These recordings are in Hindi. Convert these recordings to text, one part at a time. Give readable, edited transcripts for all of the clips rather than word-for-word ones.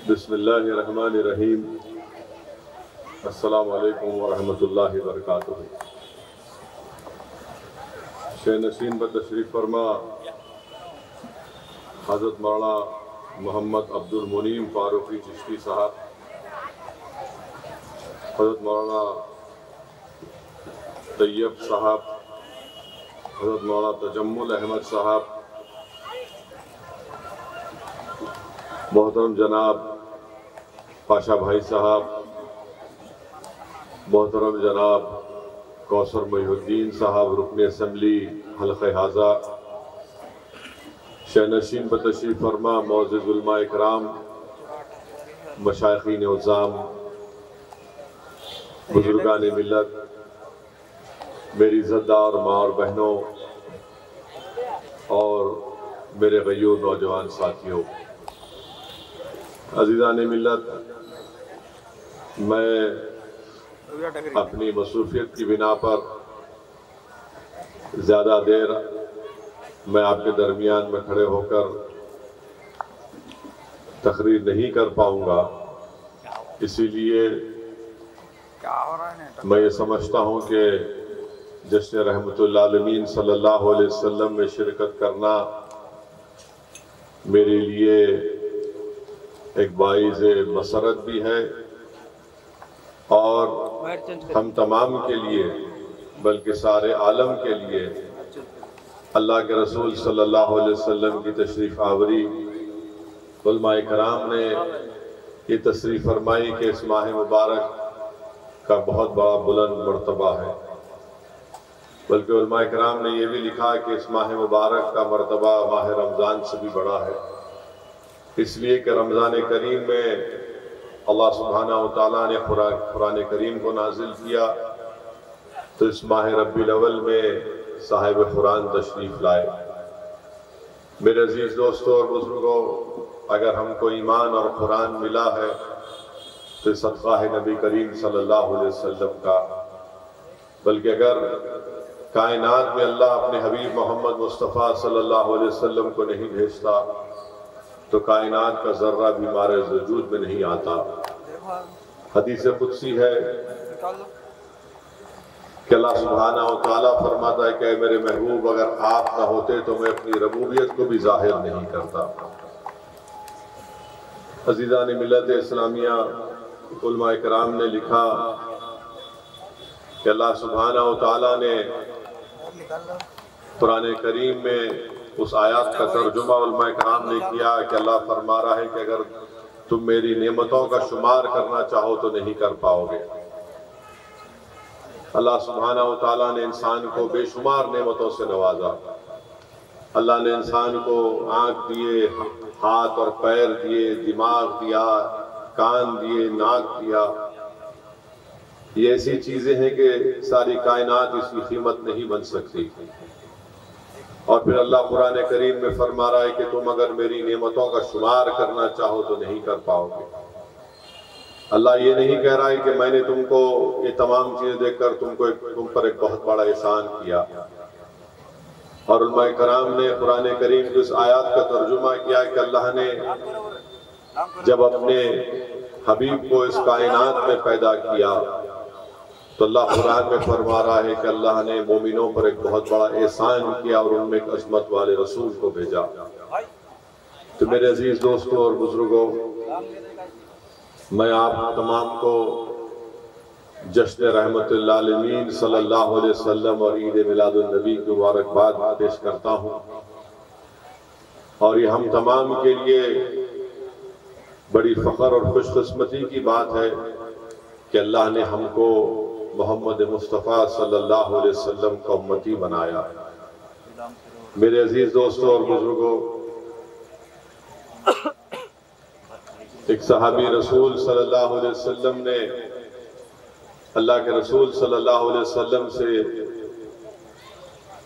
बिस्मिल्लाहिर्रहमानिर्रहीम। अस्सलामु अलैकुम वरहमतुल्लाहि वबरकातुहू। शेर नशीन पर तशरीफ़ फरमा हज़रत मौलाना मोहम्मद अब्दुल मुनीम फारूकी चिश्ती साहब, हज़रत मौलाना तैयब साहब, हज़रत मौलाना तजम्मुल अहमद साहब, मोहतरम जनाब पाशा भाई साहब, मोहतरम जनाब कौसर मोहिउद्दीन साहब रुकन असम्बली हल्क़े हाज़ा, शहनशीन पर तशरीफ़ फरमा मोअज़्ज़िज़ उलमा इकराम, मशाइख़ीन उज़्ज़ाम, बुज़ुर्गान मिल्लत, मेरी इज़्ज़तदार माँ और बहनों और मेरे गयूर नौजवान साथियों, अज़ीज़ान मिल्लत, मैं अपनी मसरूफ़ियत की बिना पर ज़्यादा देर मैं आपके दरमियान में खड़े होकर तकरीर नहीं कर पाऊँगा। इसीलिए मैं ये समझता हूँ कि जश्न रहमतुल आलमीन सल्लल्लाहु अलैहि वसल्लम में शिरकत करना मेरे लिए एक बाइज़ मसरत भी है और हम तमाम के लिए बल्कि सारे आलम के लिए अल्लाह के रसूल सल्लल्लाहु अलैहि वसल्लम की तशरीफ़ आवरी उलमा इकराम ने ये तशरीफ़ फरमाई कि इस माह मुबारक का बहुत बड़ा बुलंद मर्तबा है। बल्कि उलमा इकराम ने यह भी लिखा कि इस माह मुबारक का मर्तबा माह रमज़ान से भी बड़ा है, इसलिए कि रमज़ान करीम में अल्लाह सुब्हानहू व तआला ने कुरान करीम को नाजिल किया, तो इस माह रब्बीउल अव्वल में साहिब कुरान तशरीफ़ लाए। मेरे अजीज़ दोस्तों और बुजुर्गों, अगर हमको ईमान और कुरान मिला है तो सदका है नबी करीम सल्लल्लाहु अलैहि वसल्लम का। बल्कि अगर कायनात में अल्लाह अपने हबीब मोहम्मद मुस्तफ़ा सल्लल्लाहु अलैहि वसल्लम को नहीं भेजता तो कायनात का ज़र्रा भी हमारे वजूद में नहीं आता। हदीस कुदसी है कि अल्लाह सुब्हानहू व तआला फरमाता है कि मेरे महबूब अगर आप ना होते तो मैं अपनी रबूबियत को भी जाहिर नहीं करता। अज़ीज़ान मिल्लत इस्लामिया, उलमा इकराम ने लिखा कि अल्लाह सुब्हानहू व तआला ने कुरान करीम में उस आयत का तर्जुमा उलमा इकराम ने किया कि अल्लाह फरमा रहा है कि अगर तुम मेरी नेमतों का शुमार करना चाहो तो नहीं कर पाओगे। अल्लाह सुब्हानहू व तआला ने इंसान को बेशुमार नेमतों से नवाजा। अल्लाह ने इंसान को आँख दिए, हाथ और पैर दिए, दिमाग दिया, कान दिए, नाक दिया। ये ऐसी चीजें हैं कि सारी कायनात इसकी कीमत नहीं बन सकती। और फिर अल्लाह कुरान करीम में फरमा रहा है कि तुम अगर मेरी नेमतों का शुमार करना चाहो तो नहीं कर पाओगे। अल्लाह ये नहीं कह रहा है कि मैंने तुमको ये तमाम चीजें देकर तुम पर एक बहुत बड़ा एहसान किया। और उलमा कराम ने कुरान करीम की इस आयत का तर्जुमा किया कि अल्लाह ने जब अपने हबीब को इस कायनात में पैदा किया तो अल्लाह कुरान में फरमा रहा है कि अल्लाह ने मोमिनों पर एक बहुत बड़ा एहसान किया और उनमें एक अज़मत वाले रसूल को भेजा। तो मेरे अजीज दोस्तों और बुजुर्गों, मैं आप तमाम को जश्न रहमतुल आलमीन सल्लल्लाहु अलैहि वसल्लम और ईद मिलादुन नबी की मुबारकबाद पेश करता हूँ। और ये हम तमाम के लिए बड़ी फ़ख्र और खुशकिस्मती की बात है कि अल्लाह ने हमको मोहम्मद मुस्तफ़ा सल्लल्लाहु अलैहि वसल्लम का उम्मती बनाया। मेरे अजीज दोस्तों और बुजुर्गों, एक सहाबी रसूल सल्लल्लाहु अलैहि वसल्लम ने अल्लाह के रसूल सल्लल्लाहु अलैहि वसल्लम से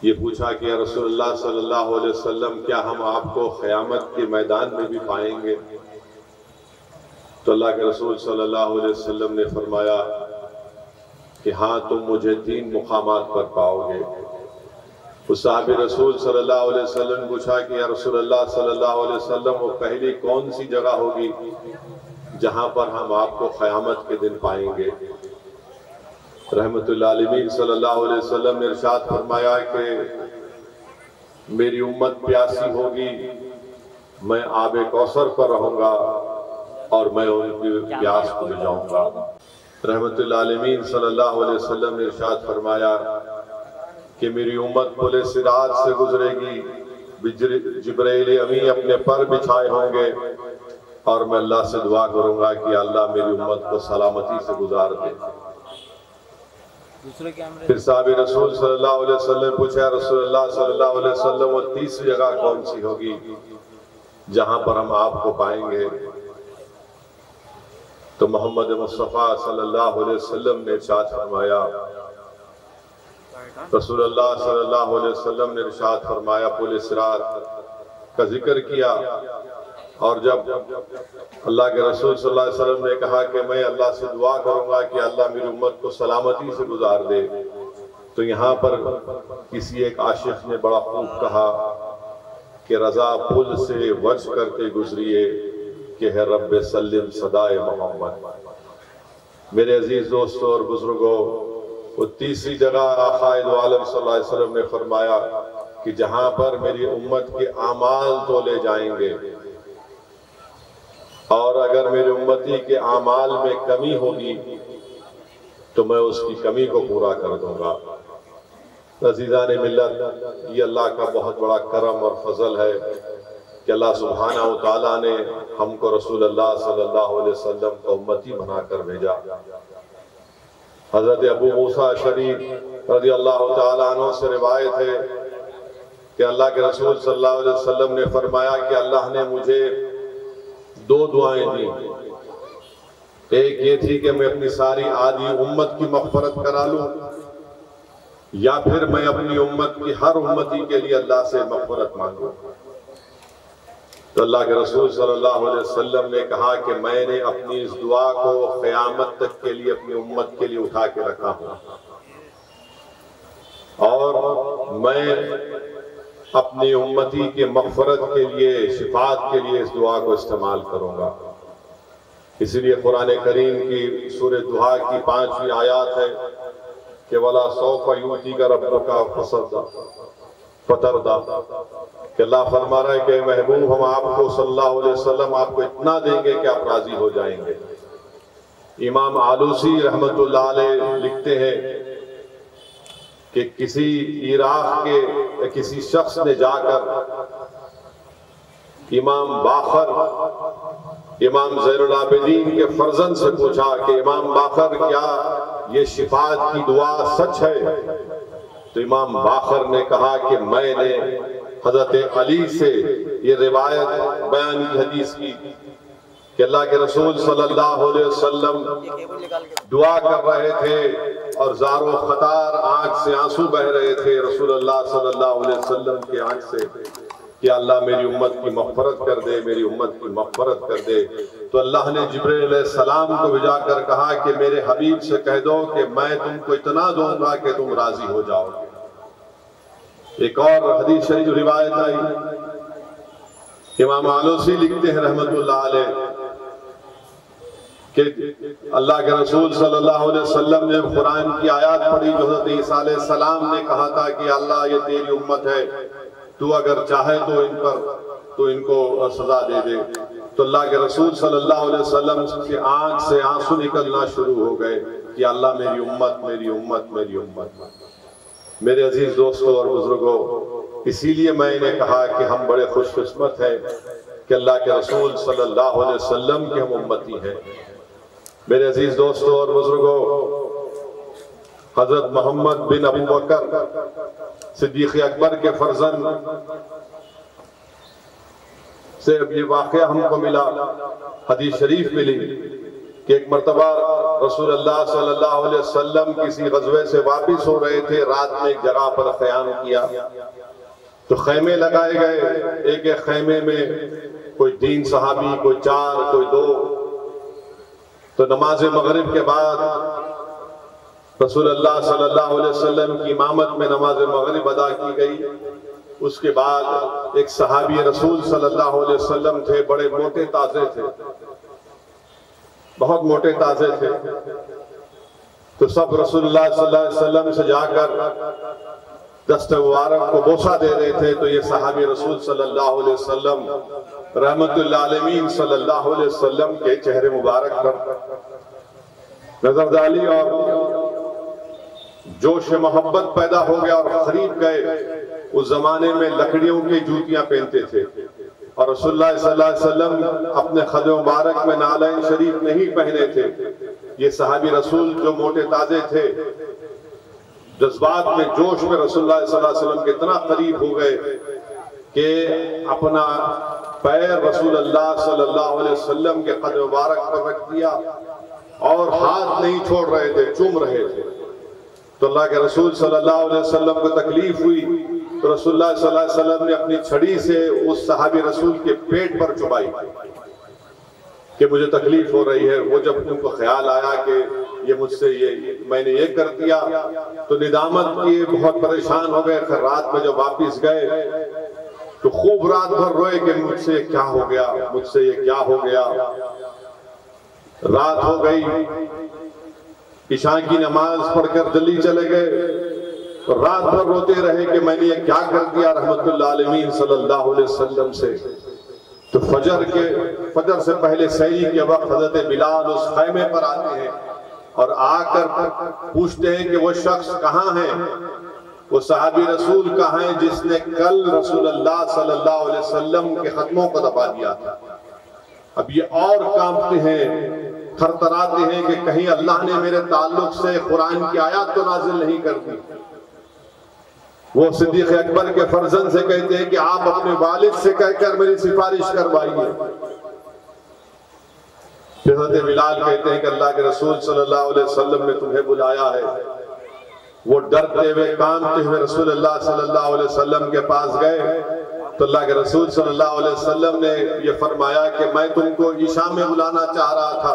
ये पूछा कि या रसूलुल्लाह सल्लल्लाहु अलैहि वसल्लम, क्या हम आपको क़यामत के मैदान में भी पाएंगे? तो अल्लाह के रसूल सल्लल्लाहु अलैहि वसल्लम ने फरमाया कि हाँ, तुम मुझे 3 मुकामात पर पाओगे। उस साहब रसूल सल्लल्लाहु अलैहि वसल्लम ने पूछा कि या रसूलल्लाह सल्लल्लाहु अलैहि वसल्लम, वो पहली कौन सी जगह होगी? जहां पर हम आपको क़यामत के दिन पाएंगे। रहमतुल्लिल आलमीन सल्लल्लाहु अलैहि वसल्लम ने इरशाद फरमाया कि मेरी उम्मत प्यासी होगी, मैं आबे कौसर पर रहूंगा और मैं उनकी प्यास को बुझाऊंगा। रहमतुल्लिल आलमीन सल्लल्लाहु अलैहि वसल्लम ने इरशाद फरमाया कि मेरी उम्मत पुले सिरात से गुजरेगी, जिब्राइल अमीन अपने पर बिछाए होंगे और मैं अल्लाह से दुआ करूंगा कि अल्लाह मेरी उम्मत को सलामती से गुजार दे। फिर साहब रसूल सल्लल्लाहु अलैहि वसल्लम पूछा, रसूलुल्लाह सल्लल्लाहु अलैहि वसल्लम वो तीसरी जगह कौन सी होगी जहां पर हम आपको पाएंगे? तो मोहम्मद मुस्तफ़ा सल्लल्लाहु अलैहि वसल्लम ने इरशाद फरमाया, रसूलुल्लाह सल्लल्लाहु अलैहि वसल्लम ने इरशाद फरमाया, पुल सिरात का जिक्र किया। और जब अल्लाह के रसूल सल्लल्लाहु अलैहि वसल्लम ने कहा कि मैं अल्लाह से दुआ करूंगा कि अल्लाह मेरी उम्मत को सलामती से गुजार दे, तो यहाँ पर किसी एक आशिक ने बड़ा खूब कहा कि रजा पुल से वज करके गुजरिए कि है रब्बे सल्लिम सदाए मोहम्मद। मेरे अजीज दोस्तों और बुजुर्गों, वो तीसरी जगह आक़ाए दो आलम सल्लल्लाहु अलैहि वसल्लम ने फरमाया कि जहां पर मेरी उम्मत के आमाल तोले जाएंगे और अगर मेरे उम्मती के आमाल में कमी होगी तो मैं उसकी कमी को पूरा कर दूंगा। अज़ीज़ान मिल्लत, ये अल्लाह का बहुत बड़ा करम और फजल है कि अल्लाह सुब्हानहू व तआला ने हमको रसूलुल्लाह सल्लल्लाहु अलैहि वसल्लम को उम्मती बनाकर भेजा। हजरत अबू मूसा अशअरी रज़ियल्लाहु तआला अन्हु से रिवायत है कि अल्लाह के रसूल सल्लल्लाहु अलैहि वसल्लम ने फरमाया कि अल्लाह ने मुझे दो दुआएं दी। एक ये थी कि मैं अपनी सारी आदि उम्मत की मग़फ़िरत करा लूं, या फिर मैं अपनी उम्मत की हर उम्मती के लिए अल्लाह से मग़फ़िरत मांगूं। तो अल्लाह के रसूल सल्लल्लाहु अलैहि वसल्लम ने कहा कि मैंने अपनी इस दुआ को क़यामत तक के लिए अपनी उम्मत के लिए उठा के रखा हूं और मैं अपनी उम्मती के मग़फ़िरत के लिए, शिफात के लिए इस दुआ को इस्तेमाल करूंगा। इसीलिए कुरान करीम की सूरह दुहा की 5वीं आयत है कि वला सौफ़ युअतीका रब्बुका फतरदा, कि अल्लाह फरमा रहा है कि महबूब हम आपको सल्लल्लाहु अलैहि वसल्लम आपको इतना देंगे कि आप राजी हो जाएंगे। इमाम आलूसी रहमतुल्लाह अलैह लिखते हैं कि किसी इराक के किसी शख्स ने जाकर इमाम बाखर, इमाम ज़ैनुल आबिदीन के फर्जंद से पूछा कि इमाम बाखर क्या ये शिफात की दुआ सच है? तो इमाम बाखर ने कहा कि मैंने हजरत अली से ये रिवायत बयान की हदीस की कि अल्लाह के रसूल सल्लल्लाहु अलैहि वसल्लम दुआ कर रहे थे और ज़ारो ख़तार आंख से आंसू बह रहे थे रसूलुल्लाह सल्लल्लाहु अलैहि वसल्लम की आंख से कि अल्लाह मेरी उम्मत की मग़फ़िरत कर दे, मेरी उम्मत की मग़फ़िरत कर दे। तो अल्लाह ने जिब्रील अलैहिस्सलाम को भेजा कर कहा कि मेरे हबीब से कह दो कि मैं तुमको इतना दूंगा कि तुम राजी हो जाओगे। एक और हदीस शरीफ रिवायत आई, इमाम आलूसी लिखते हैं रहमतुल्लाह अलैह कि अल्लाह के रसूल सल्लल्लाहु अलैहि वसल्लम ने कुरान की आयत पढ़ी जो हज़रत ईसा अलैहिस्सलाम ने कहा था कि अल्लाह ये तेरी उम्मत है, तू अगर चाहे तो इन पर तो इनको सजा दे दे। तो अल्लाह के रसूल सल्लल्लाहु अलैहि वसल्लम की आंख से आंसू निकलना शुरू हो गए कि अल्लाह मेरी उम्मत, मेरी उम्मत, मेरी उम्मत। मेरे अजीज दोस्तों और बुजुर्गों, इसीलिए मैंने कहा कि हम बड़े खुशकिस्मत हैं कि अल्लाह के रसूल सल्लल्लाहु अलैहि वसल्लम के हम उम्मती हैं। मेरे अजीज दोस्तों और बुजुर्गों, हजरत मोहम्मद बिन अबू बकर सिद्दीक़ अकबर के फर्जंद से ये वाक़या हमको मिला, हदीस शरीफ मिली कि एक मर्तबा रसूलुल्लाह सल्लल्लाहु अलैहि वसल्लम किसी गज़वे से वापिस हो रहे थे, रात में एक जगह पर क़याम किया तो खैमे लगाए गए। एक एक खैमे में कोई 3 सहाबी, कोई 4, कोई 2। तो नमाज मगरिब के बाद रसूलुल्लाह सल्लल्लाहु अलैहि वसल्लम की इमामत में नमाज मगरिब अदा की गई। उसके बाद एक सहाबी रसूल सल्लल्लाहु अलैहि वसल्लम थे, बड़े मोटे ताजे थे। बहुत मोटे ताजे थे। तो सब रसूलुल्लाह सल्लल्लाहु अलैहि वसल्लम से जाकर दस्ते मुबारक को बोसा दे रहे थे। तो ये सहाबी रसूल सल्लल्लाहु अलैहि वसल्लम रहमतुल आलमीन सल्लल्लाहु अलैहि वसल्लम के चेहरे मुबारक पर नजर डाली और जोश मोहब्बत पैदा हो गया और खरीद गए। उस जमाने में लकड़ियों की जूतियां पहनते थे और रसूलुल्लाह सल्लल्लाहु अलैहि वसल्लम अपने खद मुबारक में नालैन शरीफ नहीं पहने थे। ये सहाबी रसूल जो मोटे ताजे थे, जज्बात में जोश में रसूलुल्लाह सल्लल्लाहु अलैहि वसल्लम के इतना करीब हो गए कि अपना पैर रसूलुल्लाह सल्लल्लाहु अलैहि वसल्लम के कद मुबारक पर रख दिया और हाथ नहीं छोड़ रहे थे, चूम रहे थे। तो अल्लाह के रसूल सल्लल्लाहु अलैहि वसल्लम को तकलीफ हुई तो रसूलुल्लाह सल्लल्लाहु अलैहि वसल्लम ने अपनी छड़ी से उस सहाबी रसूल के पेट पर चुभाई कि मुझे तकलीफ हो रही है। वो जब उनको ख्याल आया कि ये मुझसे मैंने ये कर दिया तो निदामत किए, बहुत परेशान हो गए। फिर रात में जब वापिस गए तो खूब रात भर रोए कि मुझसे क्या हो गया, मुझसे ये क्या हो गया। रात हो गई, इशा की नमाज पढ़कर दिल्ली चले गए तो रात भर रोते रहे कि मैंने ये क्या कर दिया रहमतुल आलमीन सल्लल्लाहु अलैहि वसल्लम से। तो फजर से पहले सहरी के वक्त हजरत बिलाल उस खैमे पर आते हैं और आकर पूछते हैं कि वो शख्स कहाँ है, वो सहाबी रसूल कहाँ है जिसने कल रसूलुल्लाह सल्लल्लाहु अलैहि वसल्लम के खत्मों को दबा दिया था। अब ये और कांपते हैं, थरथराते हैं कि कहीं अल्लाह ने मेरे ताल्लुक से कुरान की आयत तो नाजिल नहीं कर दी। वो सिद्दीक अकबर के फर्जंद से कहते हैं कि आप अपने वालिद से कहकर मेरी सिफारिश करवाइए। हज़रत बिलाल कहते हैं कि अल्लाह के रसूल सल्लल्लाहु अलैहि वसल्लम ने तुम्हें बुलाया है। वो डरते हुए कांपते हुए रसूलुल्लाह सल्लल्लाहु अलैहि वसल्लम के पास गए तो अल्लाह के रसूल सल्लल्लाहु अलैहि वसल्लम ने ये फरमाया कि मैं तुमको ईशा में बुलाना चाह रहा था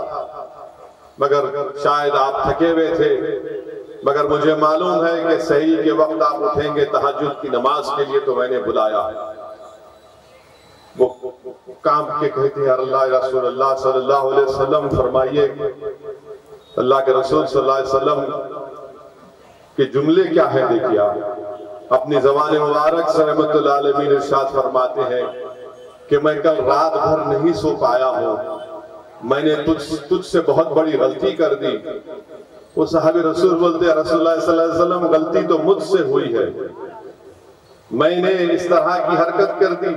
मगर शायद आप थके हुए थे, मगर मुझे मालूम है कि सही के वक्त आप उठेंगे तहज्जुद की नमाज के लिए, तो मैंने बुलाया। वो काम के कहते हैं अल्लाह रसूलुल्लाह सल्लल्लाहु अलैहि वसल्लम फरमाइए अल्लाह के रसूल सल्लल्लाहु अलैहि वसल्लम के जुमले क्या है। देखिए आप अपनी ज़बान मुबारक से रहमतुल आलमीन इरशाद फरमाते हैं कि मैं कल रात भर नहीं सो पाया हूँ, मैंने तुझसे बहुत बड़ी गलती कर दी। वो सहाबी रसूल बोलते हैं रसूलुल्लाह सल्लल्लाहु अलैहि वसल्लम गलती तो मुझसे हुई है, मैंने इस तरह की हरकत कर दी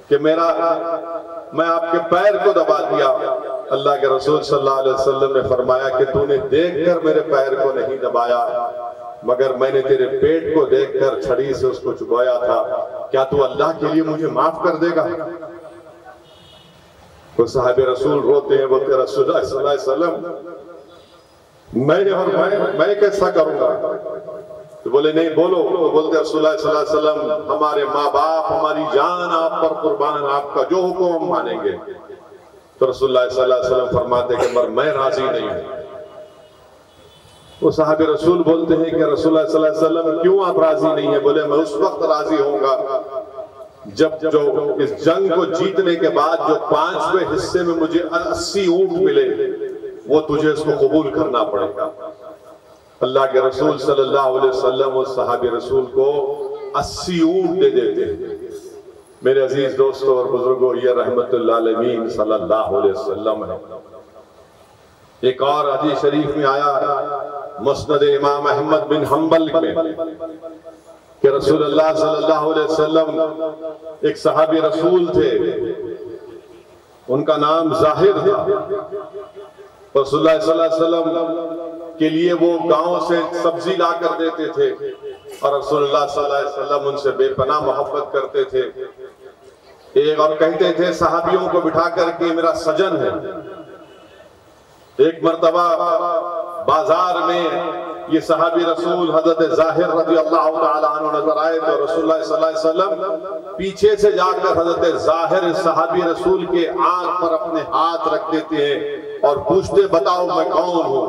कि मैं आपके पैर को दबा दिया। अल्लाह के रसूल सल्लल्लाहु अलैहि वसल्लम ने फरमाया कि तूने देखकर मेरे पैर को नहीं दबाया मगर मैंने तेरे पेट को देखकर छड़ी से उसको चुभाया था। क्या तू अल्लाह के लिए मुझे माफ कर देगा? तो साहिब रसूल रोते हैं, बोलते रसूलुल्लाह सल्लल्लाहु अलैहि वसल्लम मैं कैसा करूंगा? तो बोले नहीं बोलो। तो बोलते रसूलुल्लाह सल्लल्लाहु अलैहि वसल्लम हमारे माँ बाप हमारी जान आप पर कुर्बान, आपका जो हुक्म हम मानेंगे। तो रसूलुल्लाह सल्लल्लाहु अलैहि वसल्लम फरमाते कि मगर मैं राजी नहीं हूं। वो साहब रसूल बोलते हैं कि रसूलुल्लाह सल्लल्लाहु अलैहि वसल्लम क्यों आप राजी नहीं है? बोले मैं उस वक्त राजी होऊंगा जब जो इस जंग को जीतने के बाद जो 5वें हिस्से में मुझे 80 ऊंट मिले वो तुझे इसको कबूल करना पड़ेगा। अल्लाह के रसूल सल्लल्लाहु अलैहि वसल्लम उस सहाबी रसूल को 80 ऊंट दे देते हैं। मेरे अजीज दोस्तों और बुजुर्गों, ये रहमतुल आलमीन सल्लल्लाहु अलैहि वसल्लम है। एक और हदीस शरीफ में आया मुस्नद इमाम अहमद बिन हम्बल में कि रसूलुल्लाह सल्लल्लाहु अलैहि वसल्लम एक सहाबी रसूल थे, उनका नाम जाहिर था। रसूलुल्लाह सल्लल्लाहु अलैहि वसल्लम के लिए वो गांव से सब्जी ला कर देते थे और रसूलुल्लाह सल्लल्लाहु अलैहि वसल्लम उनसे बेपनाह मोहब्बत करते थे। एक और कहते थे सहाबियों को बिठा करके मेरा सजन है। एक मर्तबा बाजार में ये सहाबी रसूल हजरत जाहिर रज़ी अल्लाह तआला अन्हु नजर आए तो रसूलुल्लाह सल्लल्लाहु अलैहि वसल्लम पीछे से जाकर हजरत जाहिर सहाबी रसूल के आंख पर अपने हाथ रख देते हैं और पूछते बताओ मैं कौन हूं?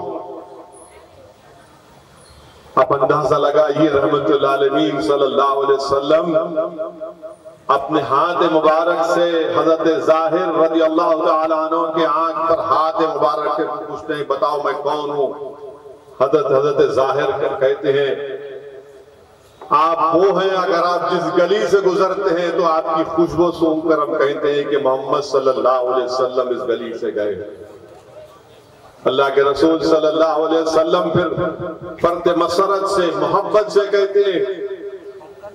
अब अंदाजा लगा ये रहमतुल आलमीन सल्लल्लाहु अलैहि वसल्लम अपने हाथ मुबारक से हजरत ज़ाहिर रज़ी अल्लाह तआला अन्हु के आंख पर हाथ मुबारक से पूछते हैं, बताओ मैं कौन हूँ। हजरत ज़ाहिर कहते हैं, आप वो हैं, अगर आप जिस गली से गुजरते हैं तो आपकी खुशबू सूंघकर हम कहते हैं कि मोहम्मद सल्लल्लाहु अलैहि वसल्लम इस गली से गए। अल्लाह के रसूल सल्लल्लाहु अलैहि वसल्लम फिर फर्द मसरत से मोहब्बत से कहते हैं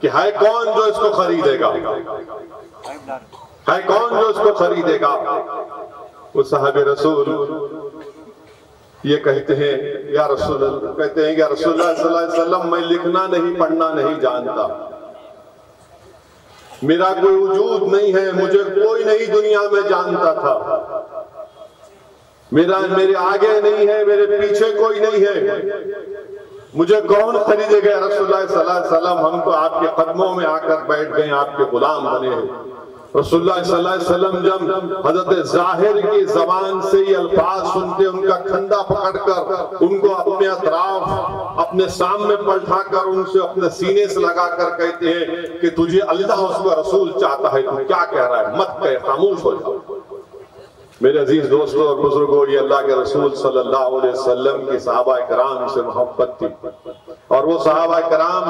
कि है कौन जो इसको खरीदेगा, है कौन जो इसको खरीदेगा। वो साहब रसूल ये कहते हैं, या रसूल, कहते हैं या रसूलुल्लाह सल्लल्लाहु अलैहि वसल्लम, मैं लिखना नहीं पढ़ना नहीं जानता, मेरा कोई वजूद नहीं है, मुझे कोई नहीं दुनिया में जानता था, मेरे आगे नहीं है, मेरे पीछे कोई नहीं है, मुझे कौन खरीदेगा रसूलुल्लाह सल्लल्लाहु अलैहि वसल्लम, हम तो आपके कदमों में आकर बैठ गए, आपके गुलाम बने हैं। रसूलुल्लाह सल्लल्लाहु अलैहि वसल्लम जब हजरत ज़ाहिर की जबान से ये अल्फाज सुनते, उनका कंधा पकड़कर उनको अपने अतराफ अपने सामने पलटाकर उनसे अपने सीने से लगाकर कहते हैं कि तुझे अल्लाह उसका रसूल चाहता है, तू क्या कह रहा है, मत कह, खामोश हो जाओ। मेरे अजीज दोस्तों और बुजुर्गों, ये अल्लाह के रसूल सल्लल्लाहु अलैहि वसल्लम की सहाबा कराम से मोहब्बत थी, और वो सहाबा कराम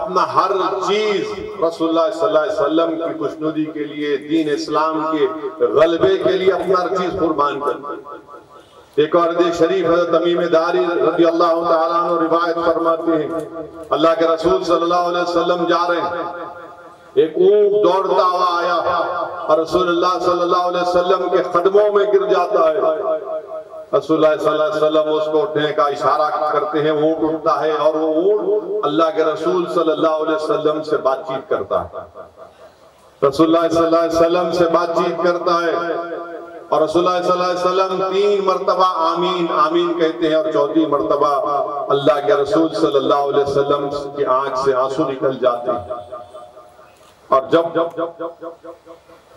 अपना हर चीज रसूलुल्लाह सल्लल्लाहु अलैहि वसल्लम की खुशनुदी के लिए, दीन इस्लाम के गलबे के लिए अपना हर चीज कुर्बान करते। एक और हदीस शरीफ है, तमीम दारी रज़ी अल्लाह तआला अन्हु रिवायत फरमाते हैं, अल्लाह के रसूल सल्लल्लाहु अलैहि वसल्लम जा रहे हैं, एक ऊंट दौड़ता हुआ आया और रसूलुल्लाह सल्लल्लाहु अलैहि वसल्लम के कदमों में गिर जाता है। रसूलुल्लाह सल्लल्लाहु अलैहि वसल्लम उसको उठने का इशारा करते हैं, ऊंट उठता है और वो ऊंट अल्लाह के रसूल सल्लल्लाहु अलैहि वसल्लम से बातचीत करता है, रसूलुल्लाह सल्लल्लाहु अलैहि वसल्लम से बातचीत करता है, और रसूलुल्लाह सल्लल्लाहु अलैहि वसल्लम 3 मरतबा आमीन आमीन कहते हैं, और 4थी मरतबा अल्लाह के रसूल सल्लल्लाहु अलैहि वसल्लम की आंख से आंसू निकल जाते हैं। और जब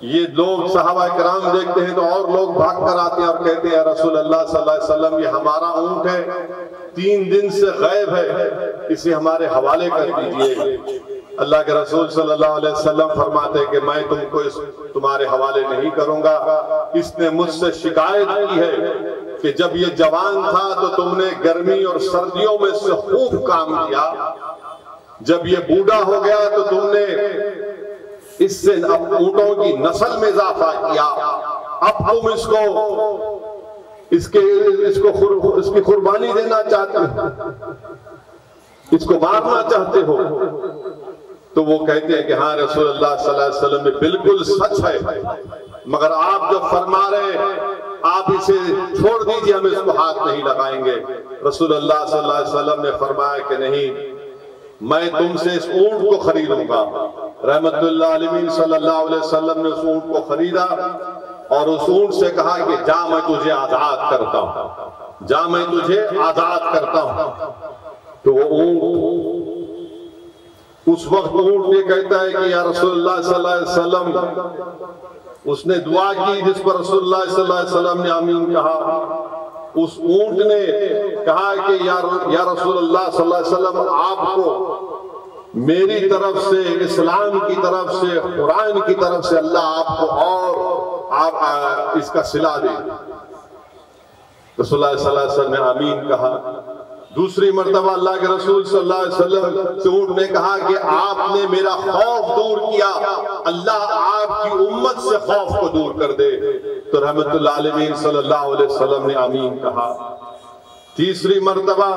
ये लोग सहाबा किराम देखते हैं तो और लोग भाग कर आते हैं और कहते हैं, रसूल अल्लाह सल्लल्लाहु अलैहि वसल्लम, ये हमारा ऊंट है, 3 दिन से गायब है, इसे हमारे हवाले कर दीजिए। अल्लाह के रसूल सल्लल्लाहु अलैहि वसल्लम फरमाते हैं कि मैं तुमको तुम्हारे हवाले नहीं करूंगा, इसने मुझसे शिकायत की है कि जब ये जवान था तो तुमने गर्मी और सर्दियों में से खूब काम किया, जब ये बूढ़ा हो गया तो तुमने इससे ऊंटों की नस्ल में इजाफा किया, अब तुम इसकी कुर्बानी देना चाहते हो, इसको मारना चाहते हो। तो वो कहते हैं कि हाँ रसूलुल्लाह सल्लल्लाहु अलैहि वसल्लम में बिल्कुल सच है, मगर आप जो फरमा रहे हैं आप इसे छोड़ दीजिए, हम इसको हाथ नहीं लगाएंगे। रसूलुल्लाह सल्लल्लाहु अलैहि वसल्लम ने फरमाया कि नहीं, मैं तुमसे इस ऊंट को खरीदूंगा। रहमतुल्लाह अलैहि सल्लल्लाहु अलैहि वसल्लम ने उस ऊंट को खरीदा और उस ऊंट से कहा कि जा मैं तुझे आजाद करता हूं, जा मैं तुझे आजाद करता हूं। तो वो ऊंट उस वक्त ऊंट ये कहता है कि या रसूलुल्लाह सल्लल्लाहु अलैहि वसल्लम, उसने दुआ की जिस पर रसूलुल्लाह सल्लल्लाहु अलैहि वसल्लम ने आमीन कहा। उस ऊंट ने कहा कि या रसूलुल्लाह सल्लल्लाहु अलैहि वसल्लम, आपको मेरी तरफ से, इस्लाम की तरफ से, कुरान की तरफ से अल्लाह आपको और आप इसका सिला दे। रसूलुल्लाह सल्लल्लाहु अलैहि वसल्लम ने आमीन कहा। दूसरी मर्तबा अल्लाह के रसूल सल्लल्लाहु अलैहि वसल्लम से ऊंट ने कहा कि आपने मेरा खौफ दूर किया, अल्लाह आपकी उम्मत से खौफ को दूर कर दे। तो रहमतुल्लाह अलैहि सल्लल्लाहु अलैहि वसल्लम ने आमीन कहा। तीसरी मर्तबा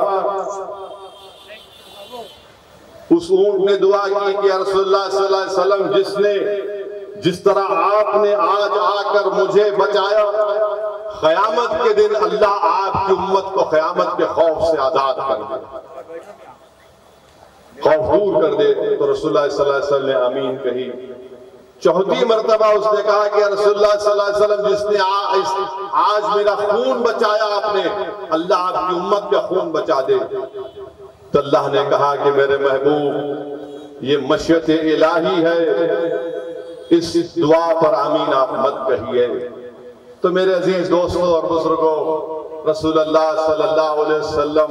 उस ऊंट ने दुआ की कि रसूलुल्लाह सल्लल्लाहु अलैहि वसल्लम, जिस तरह आपने आज आकर मुझे बचाया, क़यामत के दिन अल्लाह आपकी उम्मत को क़यामत के खौफ से आजाद कर दे, खौफ दूर कर दे। तो रसूलुल्लाह सल्लल्लाहु अलैहि वसल्लम ने आमीन कही। चौथी मर्तबा उसने कहा कि रसूलुल्लाह सल्लल्लाहु अलैहि वसल्लम, जिसने आज मेरा खून बचाया आपने, अल्लाह आपकी उम्मत का खून बचा दे। तो अल्लाह ने कहा कि मेरे महबूब, ये मशियत इलाही है, इस दुआ पर आमीन आप मत कहिए। तो मेरे अजीज दोस्तों और बुजुर्गों, रसूलुल्लाह सल्लल्लाहु अलैहि वसल्लम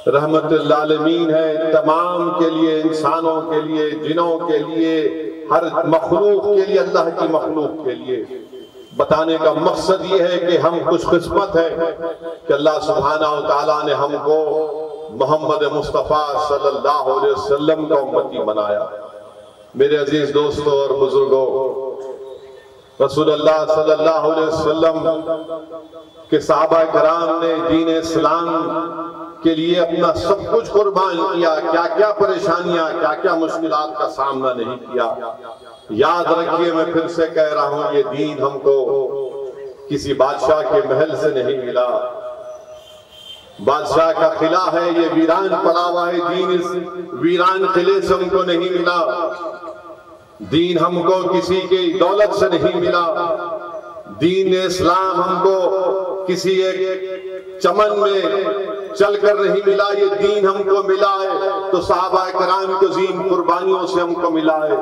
रहमतुल आलमीन है तमाम के लिए, इंसानों के लिए, जिनों के लिए, हर मखलूक के लिए, अल्लाह की मखलूक के लिए। बताने का मकसद ये है कि हम खुशकिस्मत हैं कि अल्लाह सुब्हानहू व तआला ने हमको मोहम्मद मुस्तफ़ा सल्लल्लाहु अलैहि वसल्लम का उम्मती बनाया। मेरे अजीज दोस्तों और बुजुर्गों, रसूलुल्लाह सल्लल्लाहु अलैहि वसल्लम के सहाबा किराम ने दीन इस्लाम के लिए अपना सब कुछ कुर्बान किया। क्या क्या परेशानियां, क्या क्या मुश्किलात का सामना नहीं किया। याद रखिए, मैं फिर से कह रहा हूं, ये दीन हमको किसी बादशाह के महल से नहीं मिला, बादशाह का किला है, ये वीरान पड़ा हुआ है। दीन इस वीरान किले से हमको नहीं मिला। दीन हमको किसी की दौलत से नहीं मिला। दीन इस्लाम हमको किसी एक चमन में चलकर नहीं मिला। ये दीन हमको मिला है तो सहाबा किराम को दीन कुर्बानियों से हमको मिला है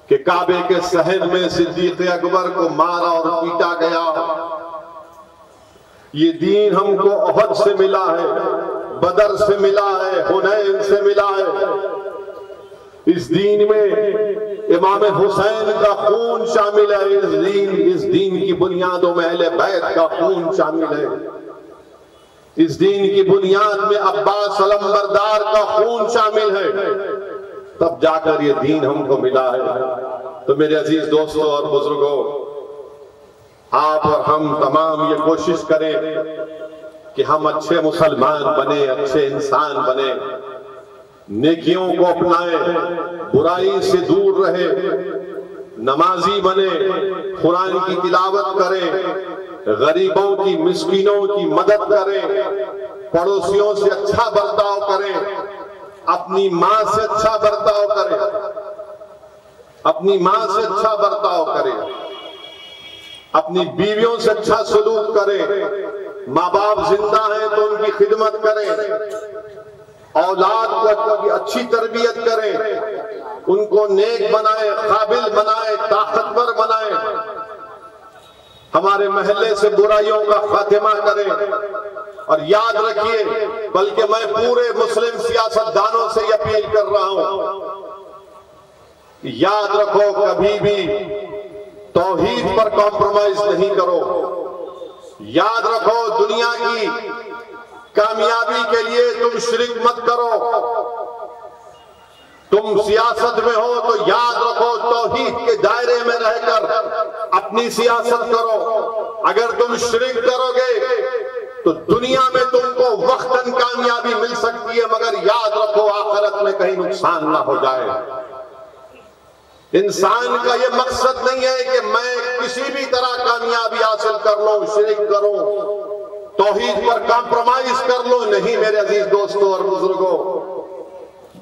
कि काबे के सहन में सिद्दीक अकबर को मारा और पीटा गया। ये दीन हमको ओहद से मिला है, बदर से मिला है, हुनैन से मिला है। इस दीन में इमाम हुसैन का खून शामिल है। इस दीन की बुनियादों में अहले बैत का खून शामिल है। इस दीन की बुनियाद में अब्बास अलमबरदार का खून शामिल है। तब जाकर ये दीन हमको मिला है। तो मेरे अजीज दोस्तों और बुजुर्गों, आप और हम तमाम ये कोशिश करें कि हम अच्छे मुसलमान बने, अच्छे इंसान बने, नेकियों को अपनाएं, बुराई से दूर रहे, नमाजी बने, कुरान की तिलावत करें, गरीबों की, मिस्कीनों की मदद करें, पड़ोसियों से अच्छा बर्ताव करें, अपनी माँ से अच्छा बर्ताव करें, अपनी माँ से अच्छा बर्ताव करें, अपनी बीवियों से अच्छा सलूक करें। माँ बाप जिंदा हैं तो उनकी खिदमत करें, औलाद को अच्छी तरबियत करें, उनको नेक बनाए, काबिल बनाए, ताकतवर बनाए, हमारे महल्ले से बुराइयों का खात्मा करें। और याद रखिए, बल्कि मैं पूरे मुस्लिम सियासतदानों से अपील कर रहा हूं, याद रखो कभी भी तौहीद पर कॉम्प्रोमाइज नहीं करो। याद रखो दुनिया की कामयाबी के लिए तुम शिरक मत करो। तुम सियासत में हो तो याद रखो तौहीद के दायरे में रहकर अपनी सियासत करो। अगर तुम शिरक करोगे तो दुनिया में तुमको वक्तन कामयाबी मिल सकती है, मगर याद रखो आखिरत में कहीं नुकसान ना हो जाए। इंसान का यह मकसद नहीं है कि मैं किसी भी तरह कामयाबी हासिल कर लूं, शिरक करूं, तौहीद पर कॉम्प्रोमाइज कर लो। नहीं मेरे अजीज दोस्तों और बुजुर्गों,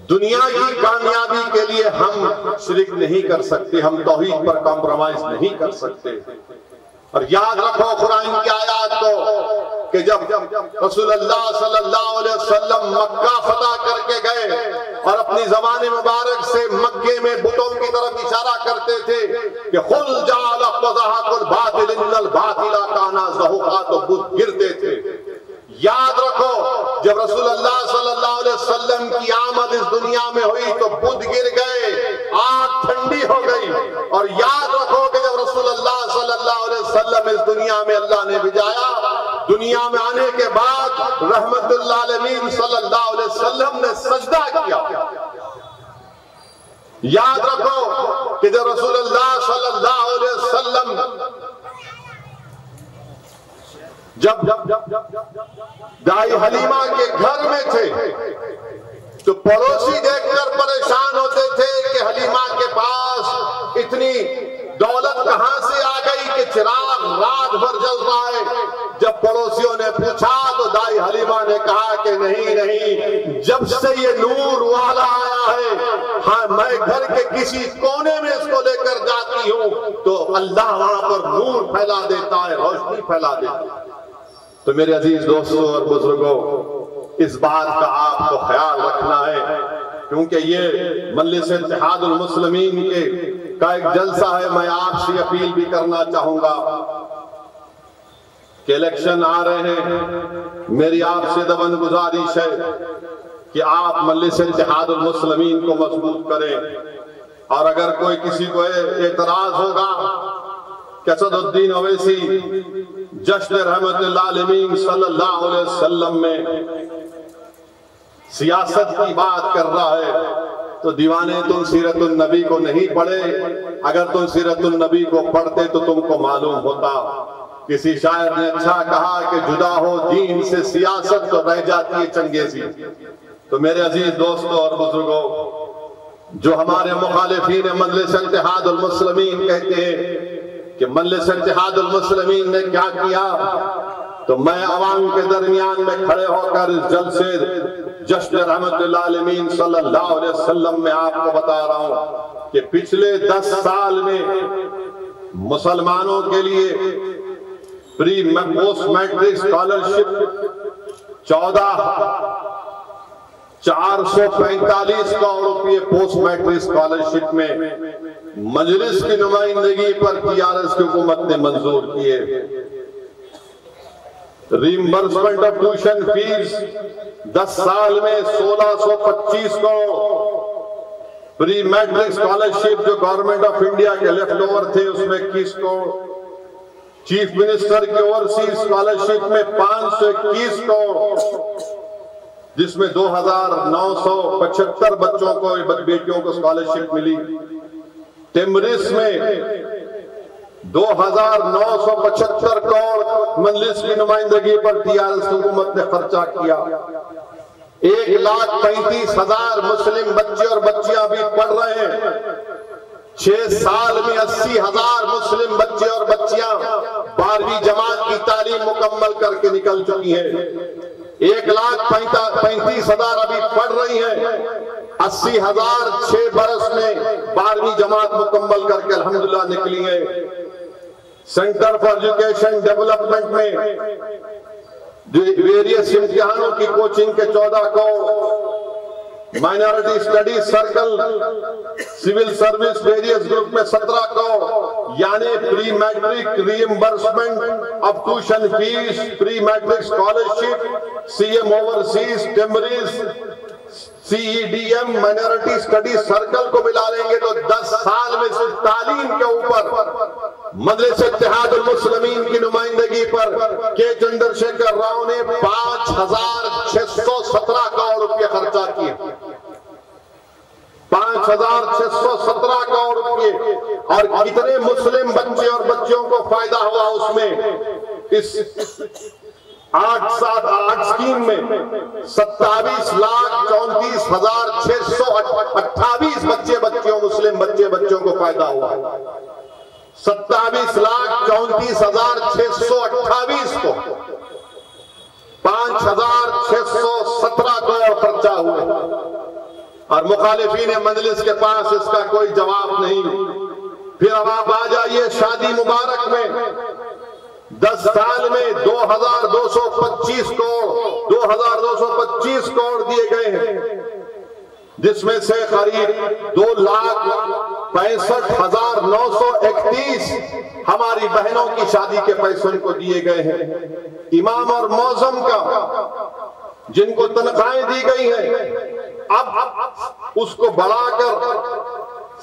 दुनिया की कामयाबी के लिए हम शिरक नहीं कर सकते, हम तौहीद पर कॉम्प्रोमाइज नहीं कर सकते। और याद रखो कुरान की आयत को कि जब रसूलुल्लाह सल्लल्लाहु अलैहि वसल्लम मक्का फतह करके गए और अपनी ज़बान मुबारक से मक्के में बुतों की तरफ इशारा करते थे कि खुल जाल क़ज़हकुल बातिल इन्नल बातिला काना ज़हुक़ा, तो बुत गिरते थे। याद रखो जब रसूलुल्लाह सल्लल्लाहु अलैहि वसल्लम की आमद इस दुनिया में हुई तो बुत गिर गए, आग ठंडी हो गई। और याद रखो कि जब रसूलुल्लाह सल्लल्लाहु अलैहि वसल्लम इस दुनिया में अल्लाह ने भिजाया, दुनिया में आने के बाद रहमतुल आलमीन सल्लल्लाहु अलैहि वसल्लम ने सजदा किया। याद रखो कि जब रसूलुल्लाह सल्लल्लाहु अलैहि वसल्लम जब दाई हलीमा के घर में थे तो पड़ोसी देखकर परेशान होते थे कि हलीमा के पास इतनी दौलत कहां से आ गई कि चिराग रात भर जल रहा है। जब पड़ोसियों ने पूछा तो दाई हलीमा ने कहा कि नहीं नहीं, जब से ये नूर वाला आया है, हाँ मैं घर के किसी कोने में इसको लेकर जाती हूँ तो अल्लाह वहां पर नूर फैला देता है, रोशनी फैला देता है। तो मेरे अजीज दोस्तों और बुजुर्गों, इस बात का आपको ख्याल रखना है, क्योंकि ये मजलिस इत्तेहादुल मुस्लिमीन का एक जलसा है। मैं आपसे अपील भी करना चाहूंगा कि इलेक्शन आ रहे हैं, मेरी आपसे दबन गुजारिश है कि आप मजलिस इत्तेहादुल मुस्लिमीन को मजबूत करें। और अगर कोई किसी को एतराज होगा कि असदुद्दीन ओवैसी जश्न रहमतुल आलमीन सल्लल्लाहु अलैहि वसल्लम में सियासत की बात कर रहा है, तो दीवाने तुम सीरतुन नबी को नहीं पढ़े। अगर तुम सीरतुन नबी को पढ़ते तो तुमको मालूम होता। किसी शायर ने अच्छा कहा कि जुदा हो दीन से सियासत तो रह जाती है चंगेजी। तो मेरे अजीज दोस्तों और बुजुर्गों, जो हमारे मुखालिफीन मजलिस इत्तेहादुल मुस्लिमीन कहते हैं कि मजलिस इत्तेहादुल मुस्लिमीन ने क्या किया, तो मैं अवाम के दरमियान में खड़े होकर इस जलसे जश्न रहमतुल आलमीन सल्लल्लाहु अलैहि वसल्लम में आपको बता रहा हूं कि पिछले 10 साल में मुसलमानों के लिए pre post matric scholarship 14,445 crore रुपये पोस्ट मैट्रिक स्कॉलरशिप में मजलिस की नुमाइंदगी पर टीआरएस की हुकूमत ने मंजूर किए। रिइंबर्समेंट ऑफ ट्यूशन फीस 10 साल में 1625 करोड़। प्री मैट्रिक स्कॉलरशिप जो गवर्नमेंट ऑफ इंडिया के लेफ्ट ओवर थे उसमें 21 करोड़। चीफ मिनिस्टर की ओवरसीज स्कॉलरशिप में 521 करोड़, जिसमें 2,975 बच्चों को बेटियों को स्कॉलरशिप मिली। टिमरिस में 2,975 करोड़ मजलिस की नुमाइंदगी पर टीआरएस हुकूमत ने खर्चा किया। 1,35,000 मुस्लिम बच्चे और बच्चियां भी पढ़ रहे हैं। 6 साल में 80,000 मुस्लिम बच्चे और बच्चियां 12वीं जमात की तालीम मुकम्मल करके निकल चुकी हैं। 1,35,000 अभी पढ़ रही हैं। 80,000 6 बरस में 12वीं जमात मुकम्मल करके अल्हम्दुलिल्लाह निकली है। सेंटर फॉर एजुकेशन डेवलपमेंट में वेरियस इम्तिहानों की कोचिंग के 14 crore, minority study circle, civil service various group में 17 करोड़, यानी pre matric reimbursement of tuition fees, pre matric scholarship, CM overseas, TMREIS, CEDM, minority study circle को मिला लेंगे तो 10 साल में सिर्फ तालीम के ऊपर मजलिस इत्तेहादुल मुस्लिमीन की नुमाइंदगी पर के चंद्रशेखर राव ने 5,617 करोड़ रुपये खर्चा किए। 5,617 करोड़ रुपये। और कितने मुस्लिम बच्चे और बच्चियों को फायदा हुआ उसमें। इस 8 स्कीम में 27,34,628 बच्चियों मुस्लिम बच्चों को फायदा हुआ। 27,34,628 को 5,617 करोड़ खर्चा हुए। और मुखालिफीन मजलिस के पास इसका कोई जवाब नहीं। फिर अब आप आ जाइए शादी मुबारक में 10 साल में 2,225 करोड़ दिए गए हैं, जिसमें से करीब 2,65,931 हमारी बहनों की शादी के पैसों को दिए गए हैं। इमाम और मौजम का जिनको तनख्वाहें दी गई हैं, अब उसको बढ़ाकर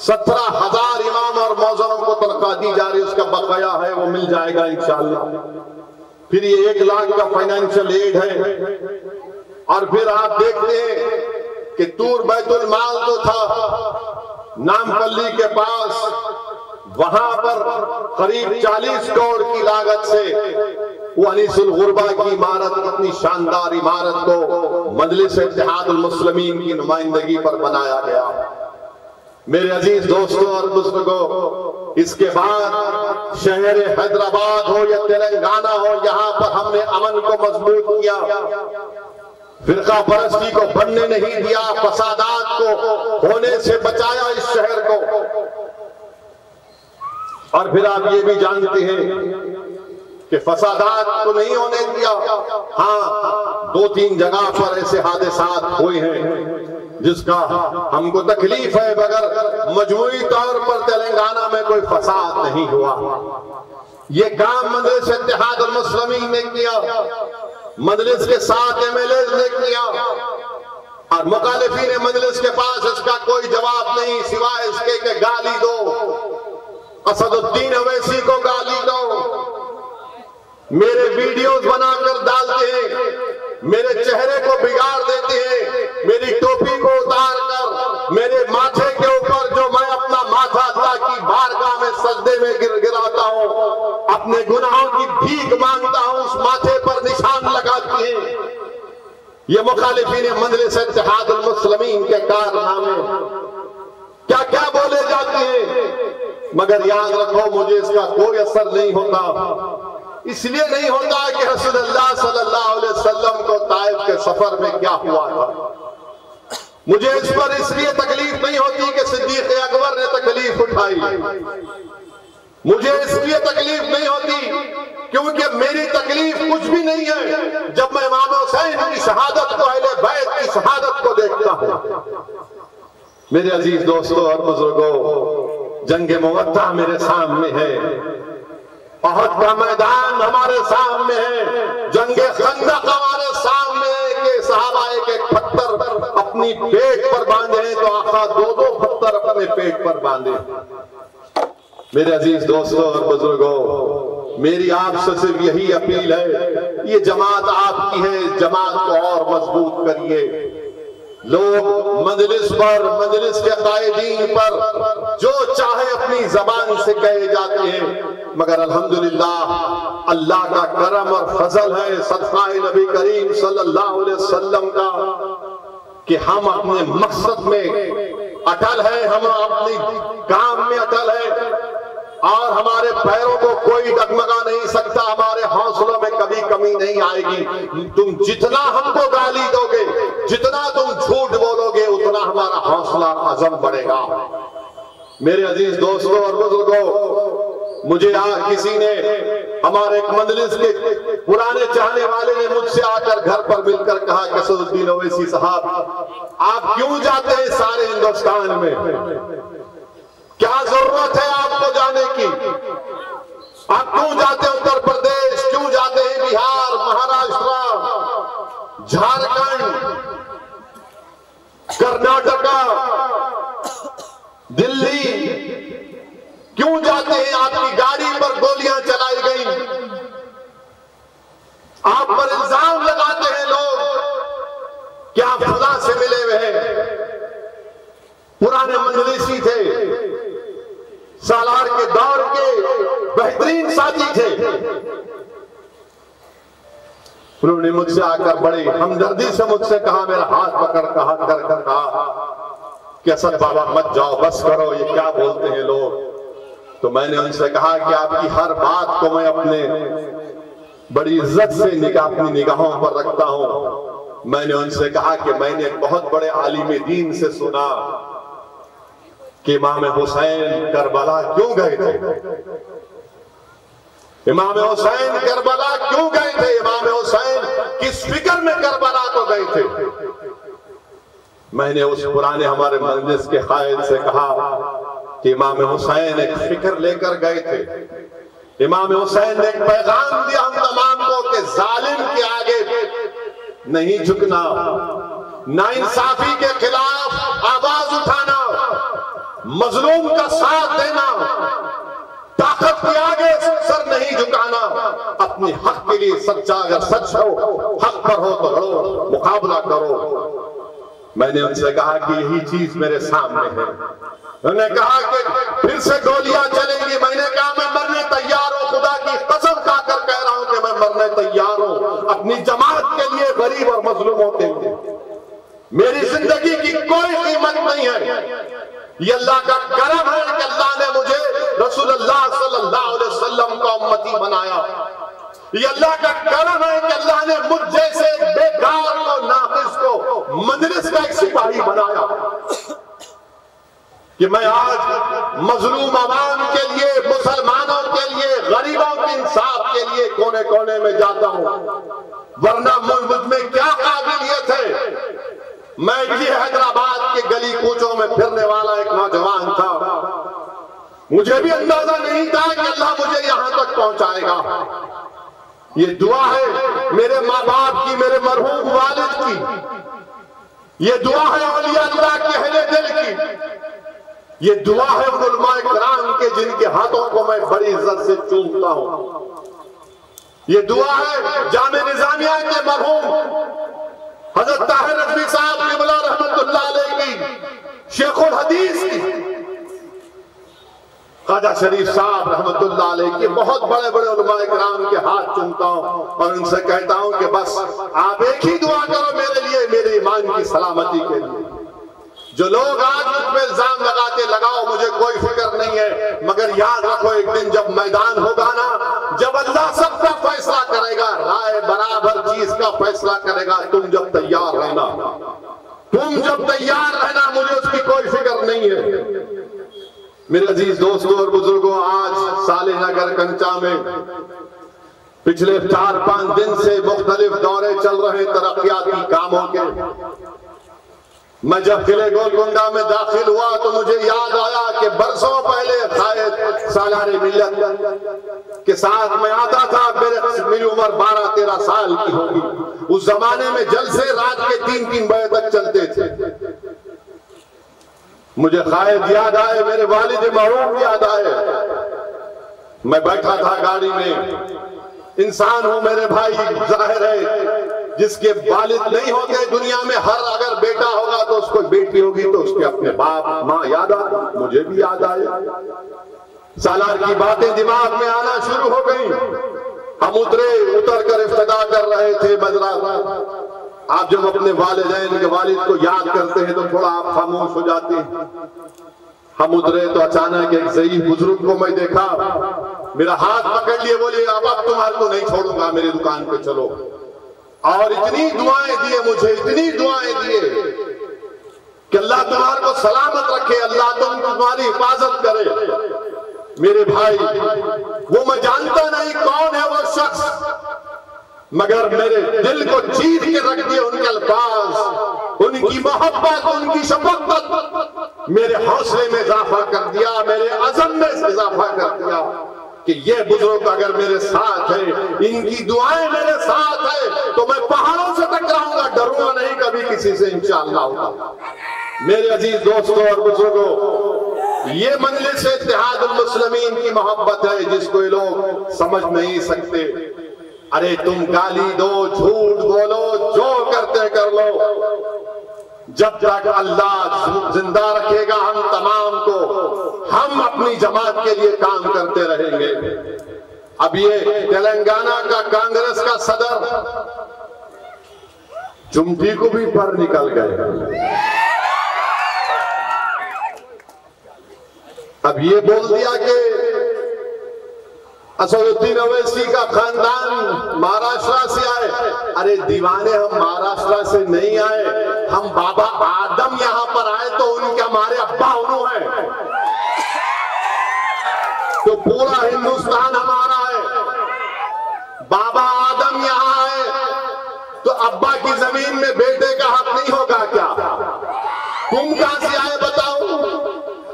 17,000 इमाम और मौजमों को तनख्वाह दी जा रही है। उसका बकाया है, वो मिल जाएगा इंशाअल्लाह। फिर ये 1 लाख का फाइनेंशियल एड है। और फिर आप देखते हैं कि तूर बैतुल माल जो था नामपल्ली के पास, वहां पर करीब 40 करोड़ की लागत से वो अनीसुल गुरबा की इमारत, अपनी शानदार इमारत को मजलिस इत्तेहादुल मुस्लिमीन की नुमाइंदगी पर बनाया गया। मेरे अजीज दोस्तों और बुजुर्गों, इसके बाद शहर हैदराबाद हो या तेलंगाना हो, यहाँ पर हमने अमन को मजबूत किया, फिरका परस्ती को बनने नहीं दिया, फसादात को होने से बचाया इस शहर को। और फिर आप ये भी जानते हैं कि फसादात तो नहीं होने दिया। हाँ, 2-3 जगह पर ऐसे हादसात हुए हैं जिसका हमको तकलीफ है, मगर मजमूई तौर पर तेलंगाना में कोई फसाद नहीं हुआ। ये काम मजलिस इत्तेहादुल मुस्लिमीन मुस्लिमीन ने किया, मजलिस के 7 MLA ने किया, और मुखालिफीन मजलिस के पास इसका कोई जवाब नहीं सिवाय इसके कि गाली दो, असदुद्दीन अवैसी को गाली दो। मेरे वीडियोस बनाकर डालते हैं, मेरे चेहरे को बिगाड़ देते हैं, मेरी टोपी को उतार कर मेरे माथे के ऊपर जो मैं अपना माथा अल्लाह की बारगाह में सजदे में गिराता हूं, अपने गुनाहों की भीख मांगता हूं, उस माथे पर निशान लगाती हैं। ये मुखालिफीन मजलिस इत्तेहादुल मुस्लिमीन के कारनामे क्या क्या बोले जाते हैं, मगर याद रखो मुझे इसका कोई असर नहीं होता। इसलिए नहीं होता कि रसूलुल्लाह सल्लल्लाहु अलैहि वसल्लम को ताइफ के सफर में क्या हुआ था। मुझे इस पर इसलिए तकलीफ नहीं होती कि सिद्दीक अकबर ने तकलीफ उठाई, मुझे इसलिए तकलीफ नहीं होती क्योंकि मेरी तकलीफ कुछ भी नहीं है जब मैं इमाम हुसैन की शहादत को, अहले बैत की शहादत को देखता हूं। मेरे अजीज दोस्तों और बुजुर्गों, जंग मुअत्ता मेरे सामने है, अहद का मैदान हमारे सामने है, जंगे खंदक हमारे सामने है कि सहाबा एक पत्थर अपनी पेट पर बांधे हैं तो आका 2-2 पत्थर अपने पेट पर बांधे। मेरे अजीज दोस्तों और बुजुर्गों, मेरी आपसे सिर्फ यही अपील है, ये जमात आपकी है, जमात को और मजबूत करिए। लोग मजलिस पर, मजलिस के कायदीन पर जो चाहे अपनी जबान से कहे जाते हैं, मगर अल्हम्दुलिल्लाह अल्लाह का करम और फजल है, सदका नबी करीम सल्लल्लाहु अलैहि वसल्लम का, कि हम अपने मकसद में अटल है, हम अपनी काम में अटल है और हमारे पैरों को कोई डगमगा नहीं सकता, हमारे हौसलों में कभी कमी नहीं आएगी। तुम जितना हमको गाली दोगे, जितना तुम झूठ बोलोगे, उतना हमारा हौसला अज़म बढ़ेगा। मेरे अजीज दोस्तों और बुजुर्गों, मुझे किसी ने, हमारे एक मजलिस के पुराने चाहने वाले ने मुझसे आकर घर पर मिलकर कहा कि असदुद्दीन ओवैसी साहब, आप क्यों जाते हैं सारे हिंदुस्तान में, क्या जरूरत है आपको जाने की, आप क्यों जाते हैं उत्तर प्रदेश, क्यों जाते हैं बिहार, महाराष्ट्र, झारखंड, कर्नाटका, दिल्ली, क्यों जाते हैं? आपकी गाड़ी पर गोलियां चलाई गई, आप पर इल्जाम लगाते हैं लोग कि आप खुदा से मिले हुए हैं। पुराने मजलिसी थे, सालार के दौर के बेहतरीन साथी थे, उन्होंने मुझसे आकर बड़ी हमदर्दी से मुझसे कहा, मेरा हाथ पकड़ कहा कि असद बाबा मत जाओ, बस करो, ये क्या बोलते हैं लोग। तो मैंने उनसे कहा कि आपकी हर बात को मैं अपने बड़ी इज्जत से अपनी निगाहों पर रखता हूं। मैंने उनसे कहा कि मैंने बहुत बड़े आलिम दीन से सुना कि इमाम हुसैन करबला क्यों गए थे, इमाम हुसैन करबला क्यों गए थे, इमाम हुसैन किस फिक्र में करबला को गए थे। मैंने उस पुराने हमारे मजलिस के कायद से कहा कि इमाम हुसैन एक फिक्र लेकर गए थे, इमाम हुसैन ने एक पैगाम दिया हम तमाम को कि जालिम के आगे नहीं झुकना, नाइंसाफी के खिलाफ आवाज उठाना, मजलूम का साथ देना, ताकत के आगे सर नहीं झुकाना, अपने हक के लिए सच्चा, अगर सच हो, हक पर हो तो लड़ो, मुकाबला करो। मैंने उनसे कहा कि यही चीज मेरे सामने है। उन्होंने कहा कि फिर से गोलियां चलेंगी। मैंने कहा मैं मरने तैयार हूं, खुदा की कसम खाकर कह रहा हूं कि मैं मरने तैयार हूं, अपनी जमात के लिए, गरीब और मजलूमों के लिए। मेरी जिंदगी की कोई कीमत नहीं है। ये अल्लाह का करम है कि अल्लाह ने मुझे रसूलुल्लाह सल्लल्लाहु अलैहि वसल्लम का उम्मती बनाया। ये अल्लाह का करम है कि अल्लाह ने मुझ जैसे बेकार को, नाकिस को मजलिस का एक सिपाही बनाया कि मैं आज मजलूम अवाम के लिए, मुसलमानों के लिए, गरीबों के इंसाफ के लिए कोने कोने में जाता हूं। वरना मुझ में क्या काबिलियत है। मैं भी हैदराबाद के गली कूचों में फिरने वाला एक नौजवान था, मुझे भी अंदाजा नहीं था कि अल्लाह मुझे यहां तक पहुंचाएगा। ये दुआ है मेरे माँ बाप की, मेरे मरहूम वालिद की। ये दुआ है औलिया अल्लाह के अहले दिल की। ये दुआ है उलमाए किराम के, जिनके हाथों को मैं बड़ी इज्जत से चूमता हूं। ये दुआ है जामे निजामिया के मरहूम हजरत ताहिर रज़वी साहब क़िबला रहमतुल्लाह अलैह की, शेखुल हदीस की, ख्वाजा शरीफ साहब रहमतुल्लाह अलैह के, बहुत बड़े बड़े उलमाए किराम के हाथ चूमता हूं और उनसे कहता हूं कि बस आप एक ही दुआ करो मेरे लिए, मेरे ईमान की सलामती के लिए। जो लोग आज मुझ पे इल्जाम लगाते, लगाओ, मुझे कोई फिक्र नहीं है, मगर याद रखो एक दिन जब मैदान होगा ना, जब अल्लाह सबका फैसला करेगा, राय बराबर चीज का फैसला करेगा, तुम जब तैयार रहना, तुम जब तैयार रहना, मुझे उसकी कोई फिक्र नहीं है। मेरे अजीज दोस्तों और बुजुर्गों, आज साले नगर कंचा में पिछले 4-5 दिन से मुख्तलिफ दौरे चल रहे तरक्याती कामों के। मैं जब किले गोलकुंडा में दाखिल हुआ तो मुझे याद आया कि बरसों पहले शायद सालारे मिल्लत के साथ मैं आता था, मेरी उम्र 12-13 साल की होगी। उस जमाने में जलसे रात के 3-3 बजे तक चलते थे। मुझे शायद याद आए, मेरे वालिद मरहूम याद आए। मैं बैठा था गाड़ी में, इंसान हूं मेरे भाई, जाहिर है जिसके वालिद नहीं होते दुनिया में, हर अगर बेटा होगा तो उसको बेटी होगी तो उसके अपने बाप माँ याद आए, मुझे भी याद आए। सालार की बातें दिमाग में आना शुरू हो गई। हम उतर कर इफ्तिदा कर रहे थे मजरा। आप जब अपने वालिदैन के वालिद को याद करते हैं तो थोड़ा आप खामोश हो जाते हैं। हम उतरे तो अचानक एक ज़ईफ बुजुर्ग को मैं देखा, मेरा हाथ पकड़ लिए, बोले अब तुम्हारे को नहीं छोड़ूंगा, मेरी दुकान पे चलो। और इतनी दुआएं दिए मुझे, इतनी दुआएं दिए कि अल्लाह तुम्हारे को सलामत रखे, अल्लाह तुम्हारी हिफाजत करे। मेरे भाई, वो मैं जानता नहीं कौन है वो शख्स, मगर मेरे दिल को चीर के रख दिए उनके अल्फाज, उनकी मोहब्बत, उनकी शफकत मेरे हौसले में इजाफा कर दिया, मेरे अज़म में इजाफा कर दिया कि ये बुजुर्ग अगर मेरे साथ है, इनकी दुआएं मेरे साथ है, तो मैं पहाड़ों से टकराऊंगा, डरूंगा नहीं कभी किसी से इंशाअल्लाह। मेरे अजीज दोस्तों और बुजुर्गों, ये मंजिल से इत्तेहादुल मुस्लिमीन की मोहब्बत है जिसको ये लोग समझ नहीं सकते। अरे तुम गाली दो, झूठ बोलो, जो करते कर लो, जब तक अल्लाह जिंदा रखेगा हम तमाम को, हम अपनी जमात के लिए काम करते रहेंगे। अब ये तेलंगाना का कांग्रेस का सदर चुमटी को भी पर निकल गए। अब ये बोल दिया कि असदुद्दीन ओवैसी का खानदान महाराष्ट्र से आए। अरे दीवाने, हम महाराष्ट्र से नहीं आए, हम बाबा आदम यहाँ पर आए तो उनके हमारे अब्बा उन्हों है, तो पूरा हिंदुस्तान हमारा है। बाबा आदम यहाँ आए तो अब्बा की जमीन में बेटे का हक नहीं होगा क्या? तुम कहां से आए बताओ?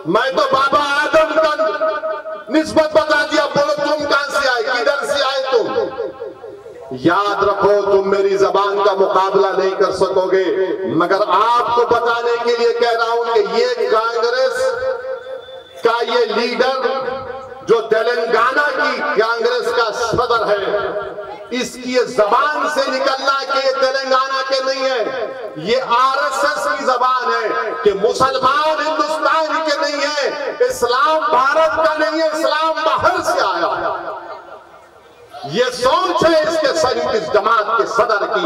मैं तो बाबा आदम का निस्बत बता दिया, बोलो तुम कहां से आए, किधर से आए तुम? याद रखो, तुम मेरी जबान का मुकाबला नहीं कर सकोगे, मगर आपको बताने के लिए कह रहा हूं कि ये कांग्रेस का ये लीडर जो तेलंगाना की कांग्रेस का सदर है, इसकी जबान से निकलना कि ये तेलंगाना के नहीं है, ये आरएसएस की जबान है कि मुसलमान हिंदुस्तान के नहीं है, इस्लाम भारत का नहीं है, इस्लाम बाहर से आया। ये सोच है इसके सही इस जमात के सदर की,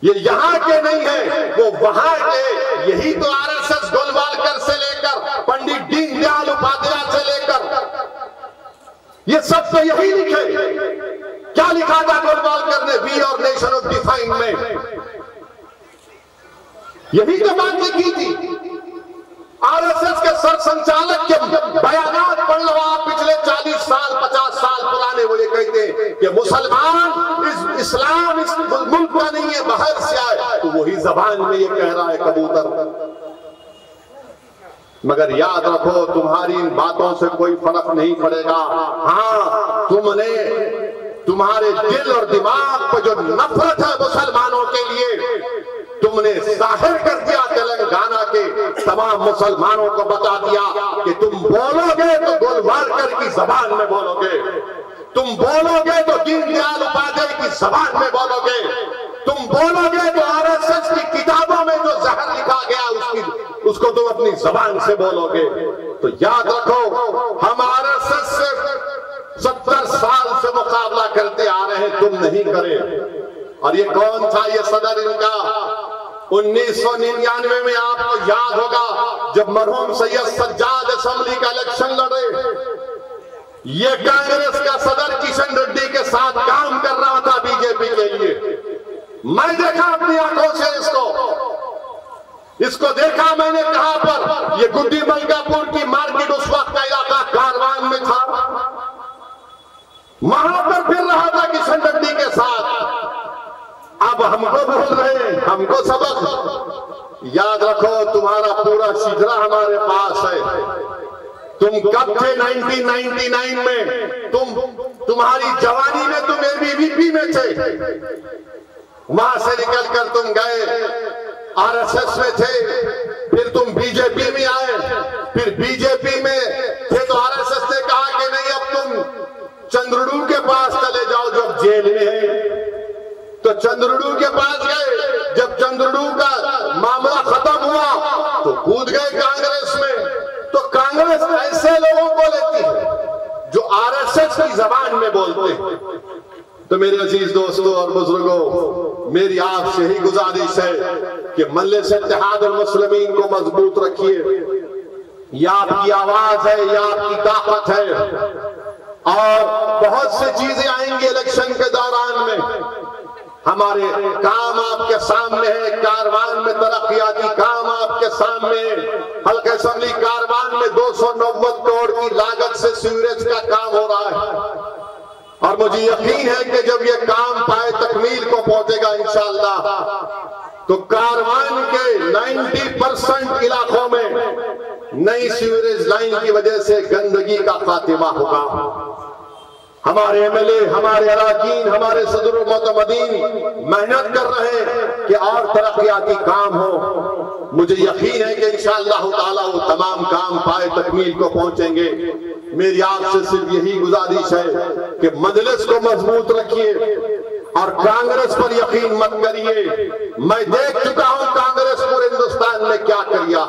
ये यहाँ के नहीं है, वो वहां के। यही तो आरएसएस गोलवालकर से लेकर पंडित दीनदयाल उपाध्याय से लेकर ये सब तो यही लिखे। क्या लिखा था गोलवालकर ने वी और नेशन ऑफ डिफाइन में? यही तो बात लिखी थी। आरएसएस के सर संचालक के बयानात पढ़ लो आप, पिछले 40 साल 50 साल पुराने। वो ये कहते हैं कि मुसलमान इस्लाम इस मुल्क का नहीं है, बाहर से आए, तो वही जबान में ये कह रहा है कबूतर। मगर याद रखो, तुम्हारी इन बातों से कोई फर्क नहीं पड़ेगा। हाँ, तुमने तुम्हारे दिल और दिमाग पर जो नफरत है मुसलमानों के लिए, तुमने जाहिर कर दिया। तेलंगाना के तमाम मुसलमानों को बता दिया कि तुम बोलोगे तो गोलवालकर की जबान में बोलोगे, तुम बोलोगे तो दीनदयाल उपाध्याय की जबान में बोलोगे, तुम बोलोगे तो आरएसएस की किताबों में जो जहर लिखा गया उसको तुम अपनी जबान से बोलोगे। तो याद रखो, हम आरएसएस से 70 साल से मुकाबला करते आ रहे हैं, तुम नहीं करे। और ये कौन था ये सदर इनका? 1999 में आपको याद होगा जब मरहूम सैयद सज्जाद असेंबली का इलेक्शन लड़े, ये कांग्रेस का सदर किशन रेड्डी के साथ काम कर रहा था बीजेपी के लिए। मैं देखा अपनी आंखों से इसको देखा मैंने। कहां पर? ये गुड्डी मलकापुर की मार्केट उस वक्त का इलाका कारवान में था, वहां पर फिर रहा था किशन रेड्डी के साथ। अब हमको बोल रहे हैं, हमको सबक याद रखो। तुम्हारा पूरा शिजरा हमारे पास है। तुम कब थे 1999 में? तुम्हारी जवानी में तुम एबीवीपी में थे, वहां से निकलकर तुम गए आरएसएस में थे, फिर तुम बीजेपी में आए, फिर बीजेपी में थे तो आरएसएस ने कहा कि नहीं अब तुम चंद्रुडू के पास चले जाओ जो जेल में है। तो चंद्रुडू के पास गए। जब चंद्रुडू का मामला खत्म हुआ तो कूद गए कांग्रेस में। तो कांग्रेस ऐसे लोगों को लेती है जो आरएसएस की जबान में बोलते हैं। तो मेरे अजीज दोस्तों और बुजुर्गों, मेरी आपसे ही गुजारिश है कि मजलिस इत्तेहादुल मुस्लिमीन को मजबूत रखिए। ये आपकी आवाज है, ये आपकी ताकत है। और बहुत सी चीजें आएंगी इलेक्शन के दौरान में। हमारे काम आपके सामने है, कारवान में तरक्याती काम आपके सामने है। हल्के असेंबली कारवान में 290 करोड़ की लागत से सीवरेज का काम हो रहा है और मुझे यकीन है कि जब ये काम पाए तकमील को पहुंचेगा इंशाअल्लाह, तो कारवान के 90% इलाकों में नई सीवरेज लाइन की वजह से गंदगी का खात्मा होगा। हमारे एमएलए, हमारे अराकीन, हमारे सदर मोतमदीन मेहनत कर रहे हैं कि और तरक्याती काम हो। मुझे यकीन है कि इंशाअल्लाह ताला वो तमाम काम पाए तकमील को पहुंचेंगे। मेरी आपसे सिर्फ यही गुजारिश है कि मजलिस को मजबूत रखिए और कांग्रेस पर यकीन मत करिए। मैं देख चुका हूं कांग्रेस पूरे हिंदुस्तान में क्या किया।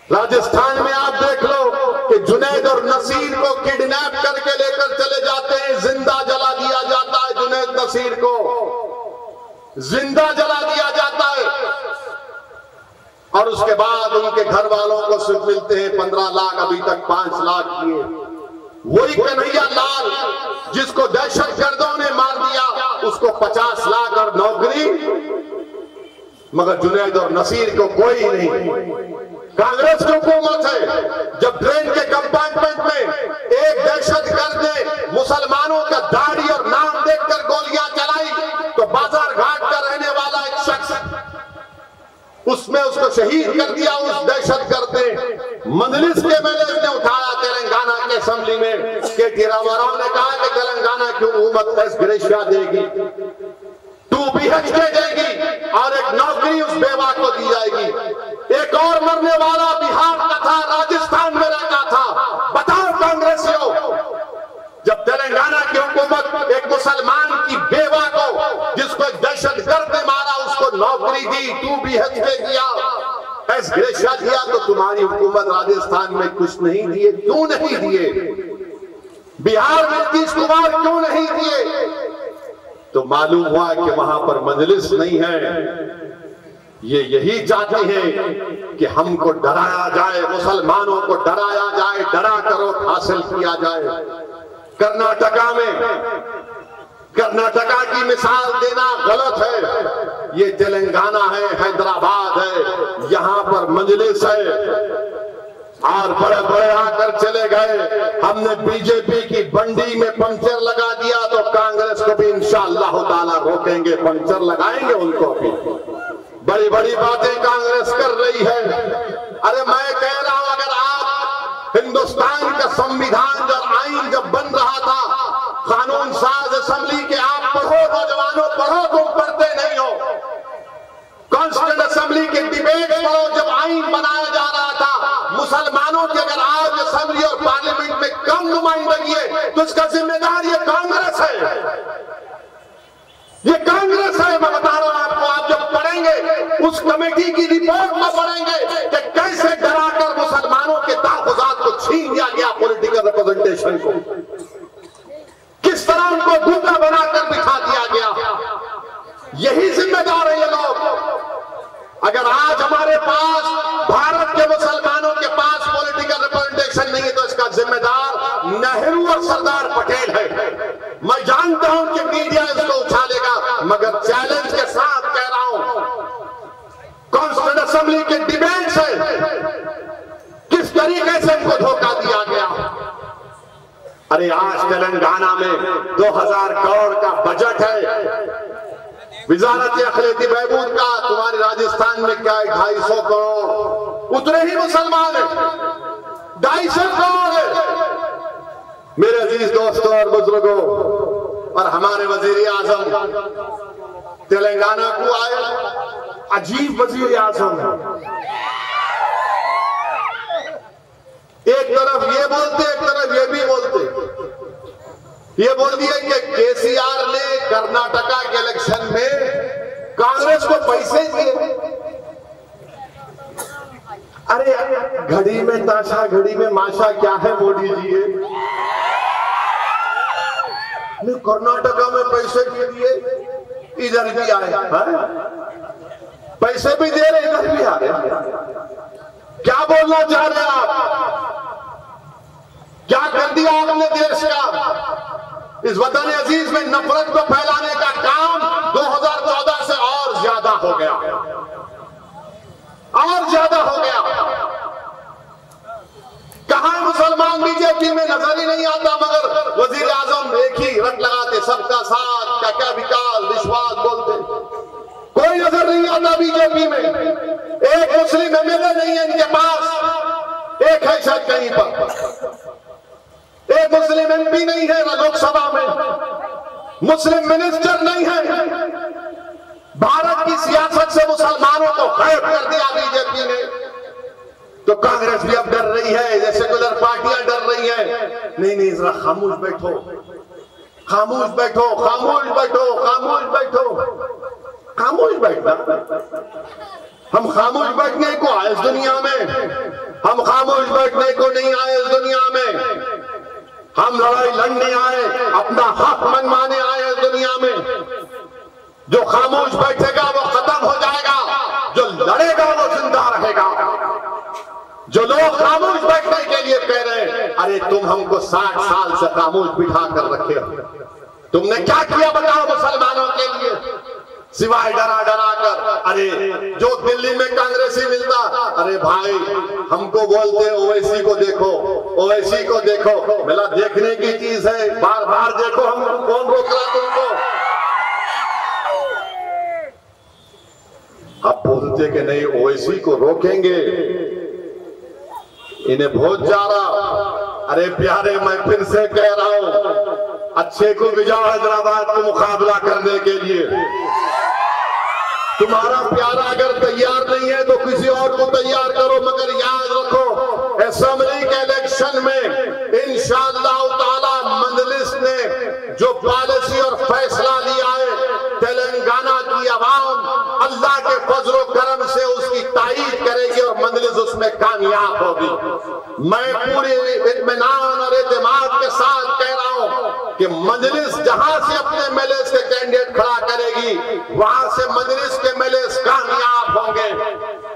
राजस्थान में आप देख लो कि जुनैद और नसीर को किडनैप करके लेकर चले जाते हैं, जिंदा जला दिया जाता है। जुनैद नसीर को जिंदा जला दिया जाता है और उसके बाद उनके घर वालों को सिर्फ मिलते हैं 15 लाख, अभी तक 5 लाख दिए। वही कन्हैया लाल जिसको दहशतगर्दों ने मार दिया, उसको 50 लाख और नौकरी, मगर जुनैद और नसीर को कोई नहीं। कांग्रेस की हुकूमत है। जब ट्रेन के कंपार्टमेंट में एक दहशतगर्द ने मुसलमानों का दाढ़ी और नाम देखकर गोलियां चलाई तो बाजार घाट का रहने वाला एक शख्स, उसमें उसको शहीद कर दिया उस दहशतगर्द ने। मजलिस के एमएलए ने उठाया तेलंगाना के असेंबली में, के रामाराव ने कहा कि तेलंगाना की हुकूमत एस ग्रेशिया देगी, 2 BHK देगी और एक नौकरी उस बेवा को दी जाएगी। एक और मरने वाला बिहार का था, राजस्थान में रहता था। बताओ कांग्रेसियों, जब तेलंगाना की हुकूमत एक मुसलमान की बेवा को, जिसको एक दहशतगर्द ने मारा, उसको नौकरी दी, 2 BHK दिया, एस ग्रेशिया दिया, तो तुम्हारी हुकूमत राजस्थान में कुछ नहीं दिए। क्यों नहीं दिए? बिहार में नीतीश कुमार क्यों नहीं दिए? तो मालूम हुआ कि वहां पर मजलिस नहीं है। ये यही चाहते हैं कि हमको डराया जाए, मुसलमानों को डराया जाए, डरा कर वोट हासिल किया जाए। कर्नाटका की मिसाल देना गलत है। ये तेलंगाना है, हैदराबाद है, यहाँ पर मजलिस है और बड़े बड़े आकर चले गए। हमने बीजेपी की बंडी में पंचर लगा दिया तो कांग्रेस को भी इंशाअल्लाह ताला रोकेंगे, पंचर लगाएंगे उनको भी। बड़ी बड़ी बातें कांग्रेस कर रही है। अरे मैं कह रहा हूं, अगर आप हिंदुस्तान का संविधान और आइन जब बन रहा था कानून साज असेंबली के आप पढ़ो, नौजवानों पढ़ो, तुम पढ़ते नहीं हो। कॉन्स्टिट्यूंट असेंबली के डिबेट पढ़ो, जब आईन बनाया जा रहा था मुसलमानों की अगर आज असेंबली और पार्लियामेंट में कम नुमाइंदगी है तो इसका जिम्मेदार ये कांग्रेस है, ये कांग्रेस है। मैं बता रहा हूं आपको, आप जब पढ़ेंगे उस कमेटी की रिपोर्ट में पढ़ेंगे कि कैसे डराकर मुसलमानों के तहफुजात को छीन लिया गया, पॉलिटिकल रिप्रेजेंटेशन को किस तरह उनको गुंडा बनाकर बिठा दिया गया। यही जिम्मेदार है ये लोग। अगर आज हमारे पास भारत के मुसलमानों के पास पॉलिटिकल रिप्रेजेंटेशन नहीं है तो इसका जिम्मेदार नेहरू और सरदार पटेल है। मैं जानता हूं कि मीडिया इसको उछालेगा, मगर चैलेंज के साथ कह रहा हूं, कॉन्स्टिट्यूंट असेंबली के डिबेट से किस तरीके से इनको धोखा दिया गया। अरे आज तेलंगाना में 2000 करोड़ का बजट है, वजारत अखिलती बहबूद का, तुम्हारे राजस्थान में क्या है 250 करोड़, उतने ही मुसलमान है, 250 करोड़ है। मेरे अजीज दोस्तों और बुजुर्गों, और हमारे वजीर आजम तेलंगाना को आए, अजीब वजीर आजम है, एक तरफ ये बोलते एक तरफ ये भी बोलते। ये बोल दिया कि केसीआर ने कर्नाटका के इलेक्शन में कांग्रेस को पैसे दिए। अरे घड़ी में ताशा घड़ी में माशा क्या है मोदी जी, ये कर्नाटका में पैसे भी दिए, इधर भी आए, पैसे भी दे रहे इधर भी आ रहे। क्या बोलना चाह रहे हैं आप? क्या कर दिया आपने देश का? इस वतन अजीज में नफरत को फैलाने का काम 2014 से और ज्यादा हो गया, और ज्यादा हो गया। कहां मुसलमान बीजेपी में नजर ही नहीं आता, मगर वजीर आजम एक ही रट लगाते, सबका साथ, क्या क्या विकास विश्वास बोलते, कोई नजर नहीं आता बीजेपी में। एक मुस्लिम एमएलए नहीं है इनके पास, एक है शायद कहीं पर, एक मुस्लिम एमपी नहीं है लोकसभा में, मुस्लिम मिनिस्टर नहीं है। भारत की सियासत से मुसलमानों को गायब कर दिया बीजेपी ने। तो कांग्रेस भी अब डर रही है, जैसे सेकुलर पार्टियां डर रही हैं। नहीं जरा खामोश बैठो, खामोश बैठो, खामोश बैठो, खामोश बैठो, खामोश बैठना। हम खामोश बैठने को आए इस दुनिया में, हम खामोश बैठने को नहीं आए इस दुनिया में। हम लड़ाई लड़ने आए, अपना हक मनवाने आए इस दुनिया में। जो खामोश बैठेगा वो खत्म हो जाएगा, जो लड़ेगा वो जिंदा रहेगा। जो लोग खामोश बैठने के लिए कह रहे हैं, अरे तुम हमको 60 साल से खामोश बिठा कर रखे हो, तुमने क्या किया बताओ मुसलमानों के लिए, सिवाय डरा डरा कर। अरे जो दिल्ली में कांग्रेसी मिलता, अरे भाई हमको बोलते ओवैसी को देखो, ओवैसी को देखो, मिला देखने की चीज है, बार बार देखो, हम कौन रोक रहा तुमको। अब बोलते कि नहीं ओवैसी को रोकेंगे, इन्हें बहुत जा रहा। अरे प्यारे, मैं फिर से कह रहा हूं, अच्छे को भिजाओ हैदराबाद को मुकाबला करने के लिए। तुम्हारा प्यारा अगर तैयार नहीं है तो किसी और को तैयार करो, मगर याद रखो असेंबली के इलेक्शन में इंशाअल्लाह ताला मजलिस ने जो पॉलिसी और फैसला लिया है, तेलंगाना की आवाम अल्लाह के फजल करम से उसकी ताईद करेगी और मजलिस उसमें कामयाब होगी। मैं पूरे इत्मीनान और एतमाद के साथ कह रहा हूं कि मजलिस जहां से अपने एमएलए से कैंडिडेट खड़ा करेगी, वहां से मजलिस के एमएलए कामयाब होंगे।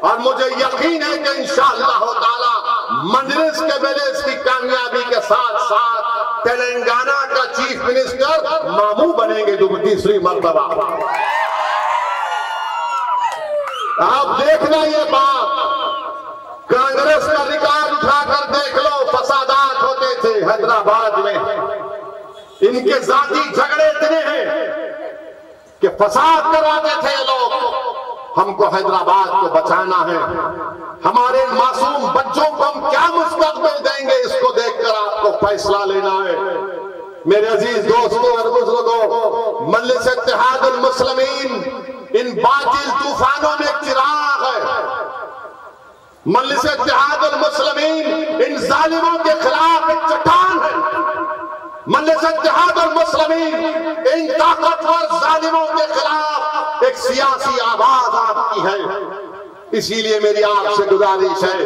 और मुझे यकीन है कि इंशाअल्लाह ताला मजलिस के एमएलए की कामयाबी के साथ साथ तेलंगाना का चीफ मिनिस्टर मामू बनेंगे दूसरी मर्तबा। आप देखना ये बात, कांग्रेस का रिकॉर्ड उठाकर देख लो, फसादात होते थे हैदराबाद में, इनके जाती झगड़े इतने हैं कि फसाद करवाते थे लोग। हमको हैदराबाद को बचाना है, हमारे मासूम बच्चों को हम क्या मुस्तकबिल देंगे, इसको देखकर आपको फैसला लेना है। मेरे अजीज दोस्तों और बुजुर्गों, मजलिस इत्तेहादुल मुस्लिमीन इन बातिल तूफानों में एक चिराग है। मजलिस इत्तेहादुल मुस्लिमीन इन जालिमों के खिलाफ एक चट्टान है। मजलिस इत्तेहादुल मुस्लिमीन इन ताकतवर जालिमों के खिलाफ एक सियासी आवाज आपकी है। इसीलिए मेरी आपसे गुजारिश है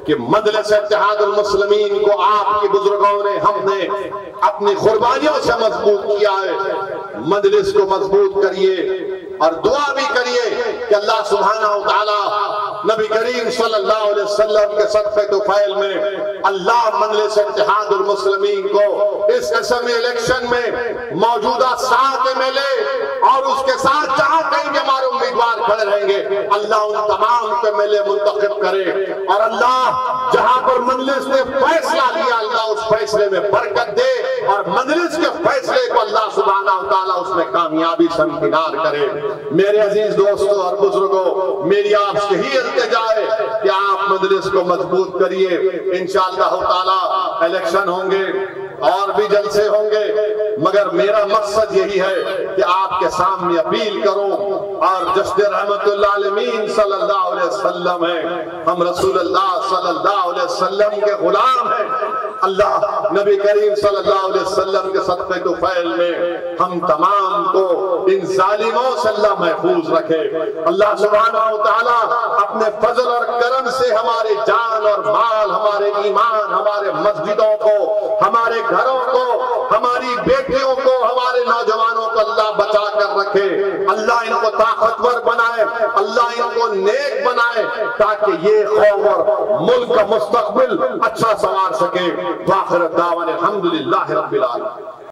कि मजलिस इत्तेहादुल मुस्लिमीन को आपके बुजुर्गों ने, हमने अपनी कुर्बानियों से मजबूत किया है। मजलिस को मजबूत करिए और दुआ भी करिए कि अल्लाह सुब्हानहू व तआला नबी करीम सल्लल्लाहु अलैहि वसल्लम के सदक़े तुफ़ैल में अल्लाह मजलिस इत्तेहादुल मुस्लिमीन को इस असेंबली इलेक्शन में मौजूदा साथ में ले और उसके साथ जहां कहीं भी हमारे उम्मीदवार खड़े रहेंगे, अल्लाह उन तमाम पे मेले मुंतखब करे और अल्लाह जहां पर मजलिस ने फैसला लिया, अल्लाह उस फैसले में बरकत दे और मजलिस के फैसले को अल्लाह सुब्हानहू व तआला उसमें कामयाबी संकिनार करे। मेरे अजीज दोस्तों और बुजुर्गों, मेरी आपसे ही इल्तिजा है कि आप मजलिस को मजबूत करिए। इंशाअल्लाह ताला इलेक्शन होंगे और भी जलसे होंगे, मगर मेरा मकसद यही है कि आपके सामने अपील करूं और जश्न रहमतुल्लाह आलमीन सल्लल्लाहु अलैहि वसल्लम है, हम रसूलुल्लाह सल्लल्लाहु अलैहि वसल्लम के गुलाम हैं। अल्लाह नबी करीम सल्लल्लाहु अलैहि वसल्लम के सदक़े तुफ़ैल में हम तमाम को इन जालिमों से अल्लाह महफूज रखे। अल्लाह सुब्हानहू व तआला अपने फजल और करम से हमारे जान और माल, हमारे ईमान, हमारे मस्जिदों को, हमारे घरों को, हमारी बेटियों को, हमारे नौजवानों को अल्लाह बचा कर रखे। अल्लाह इनको ताकतवर बनाए, अल्लाह इनको नेक बनाए ताकि ये कौम और मुल्क का मुस्तकबिल अच्छा संवार सके। वाखिर दावाना अल्हम्दुलिल्लाहि रब्बिल आलमीन।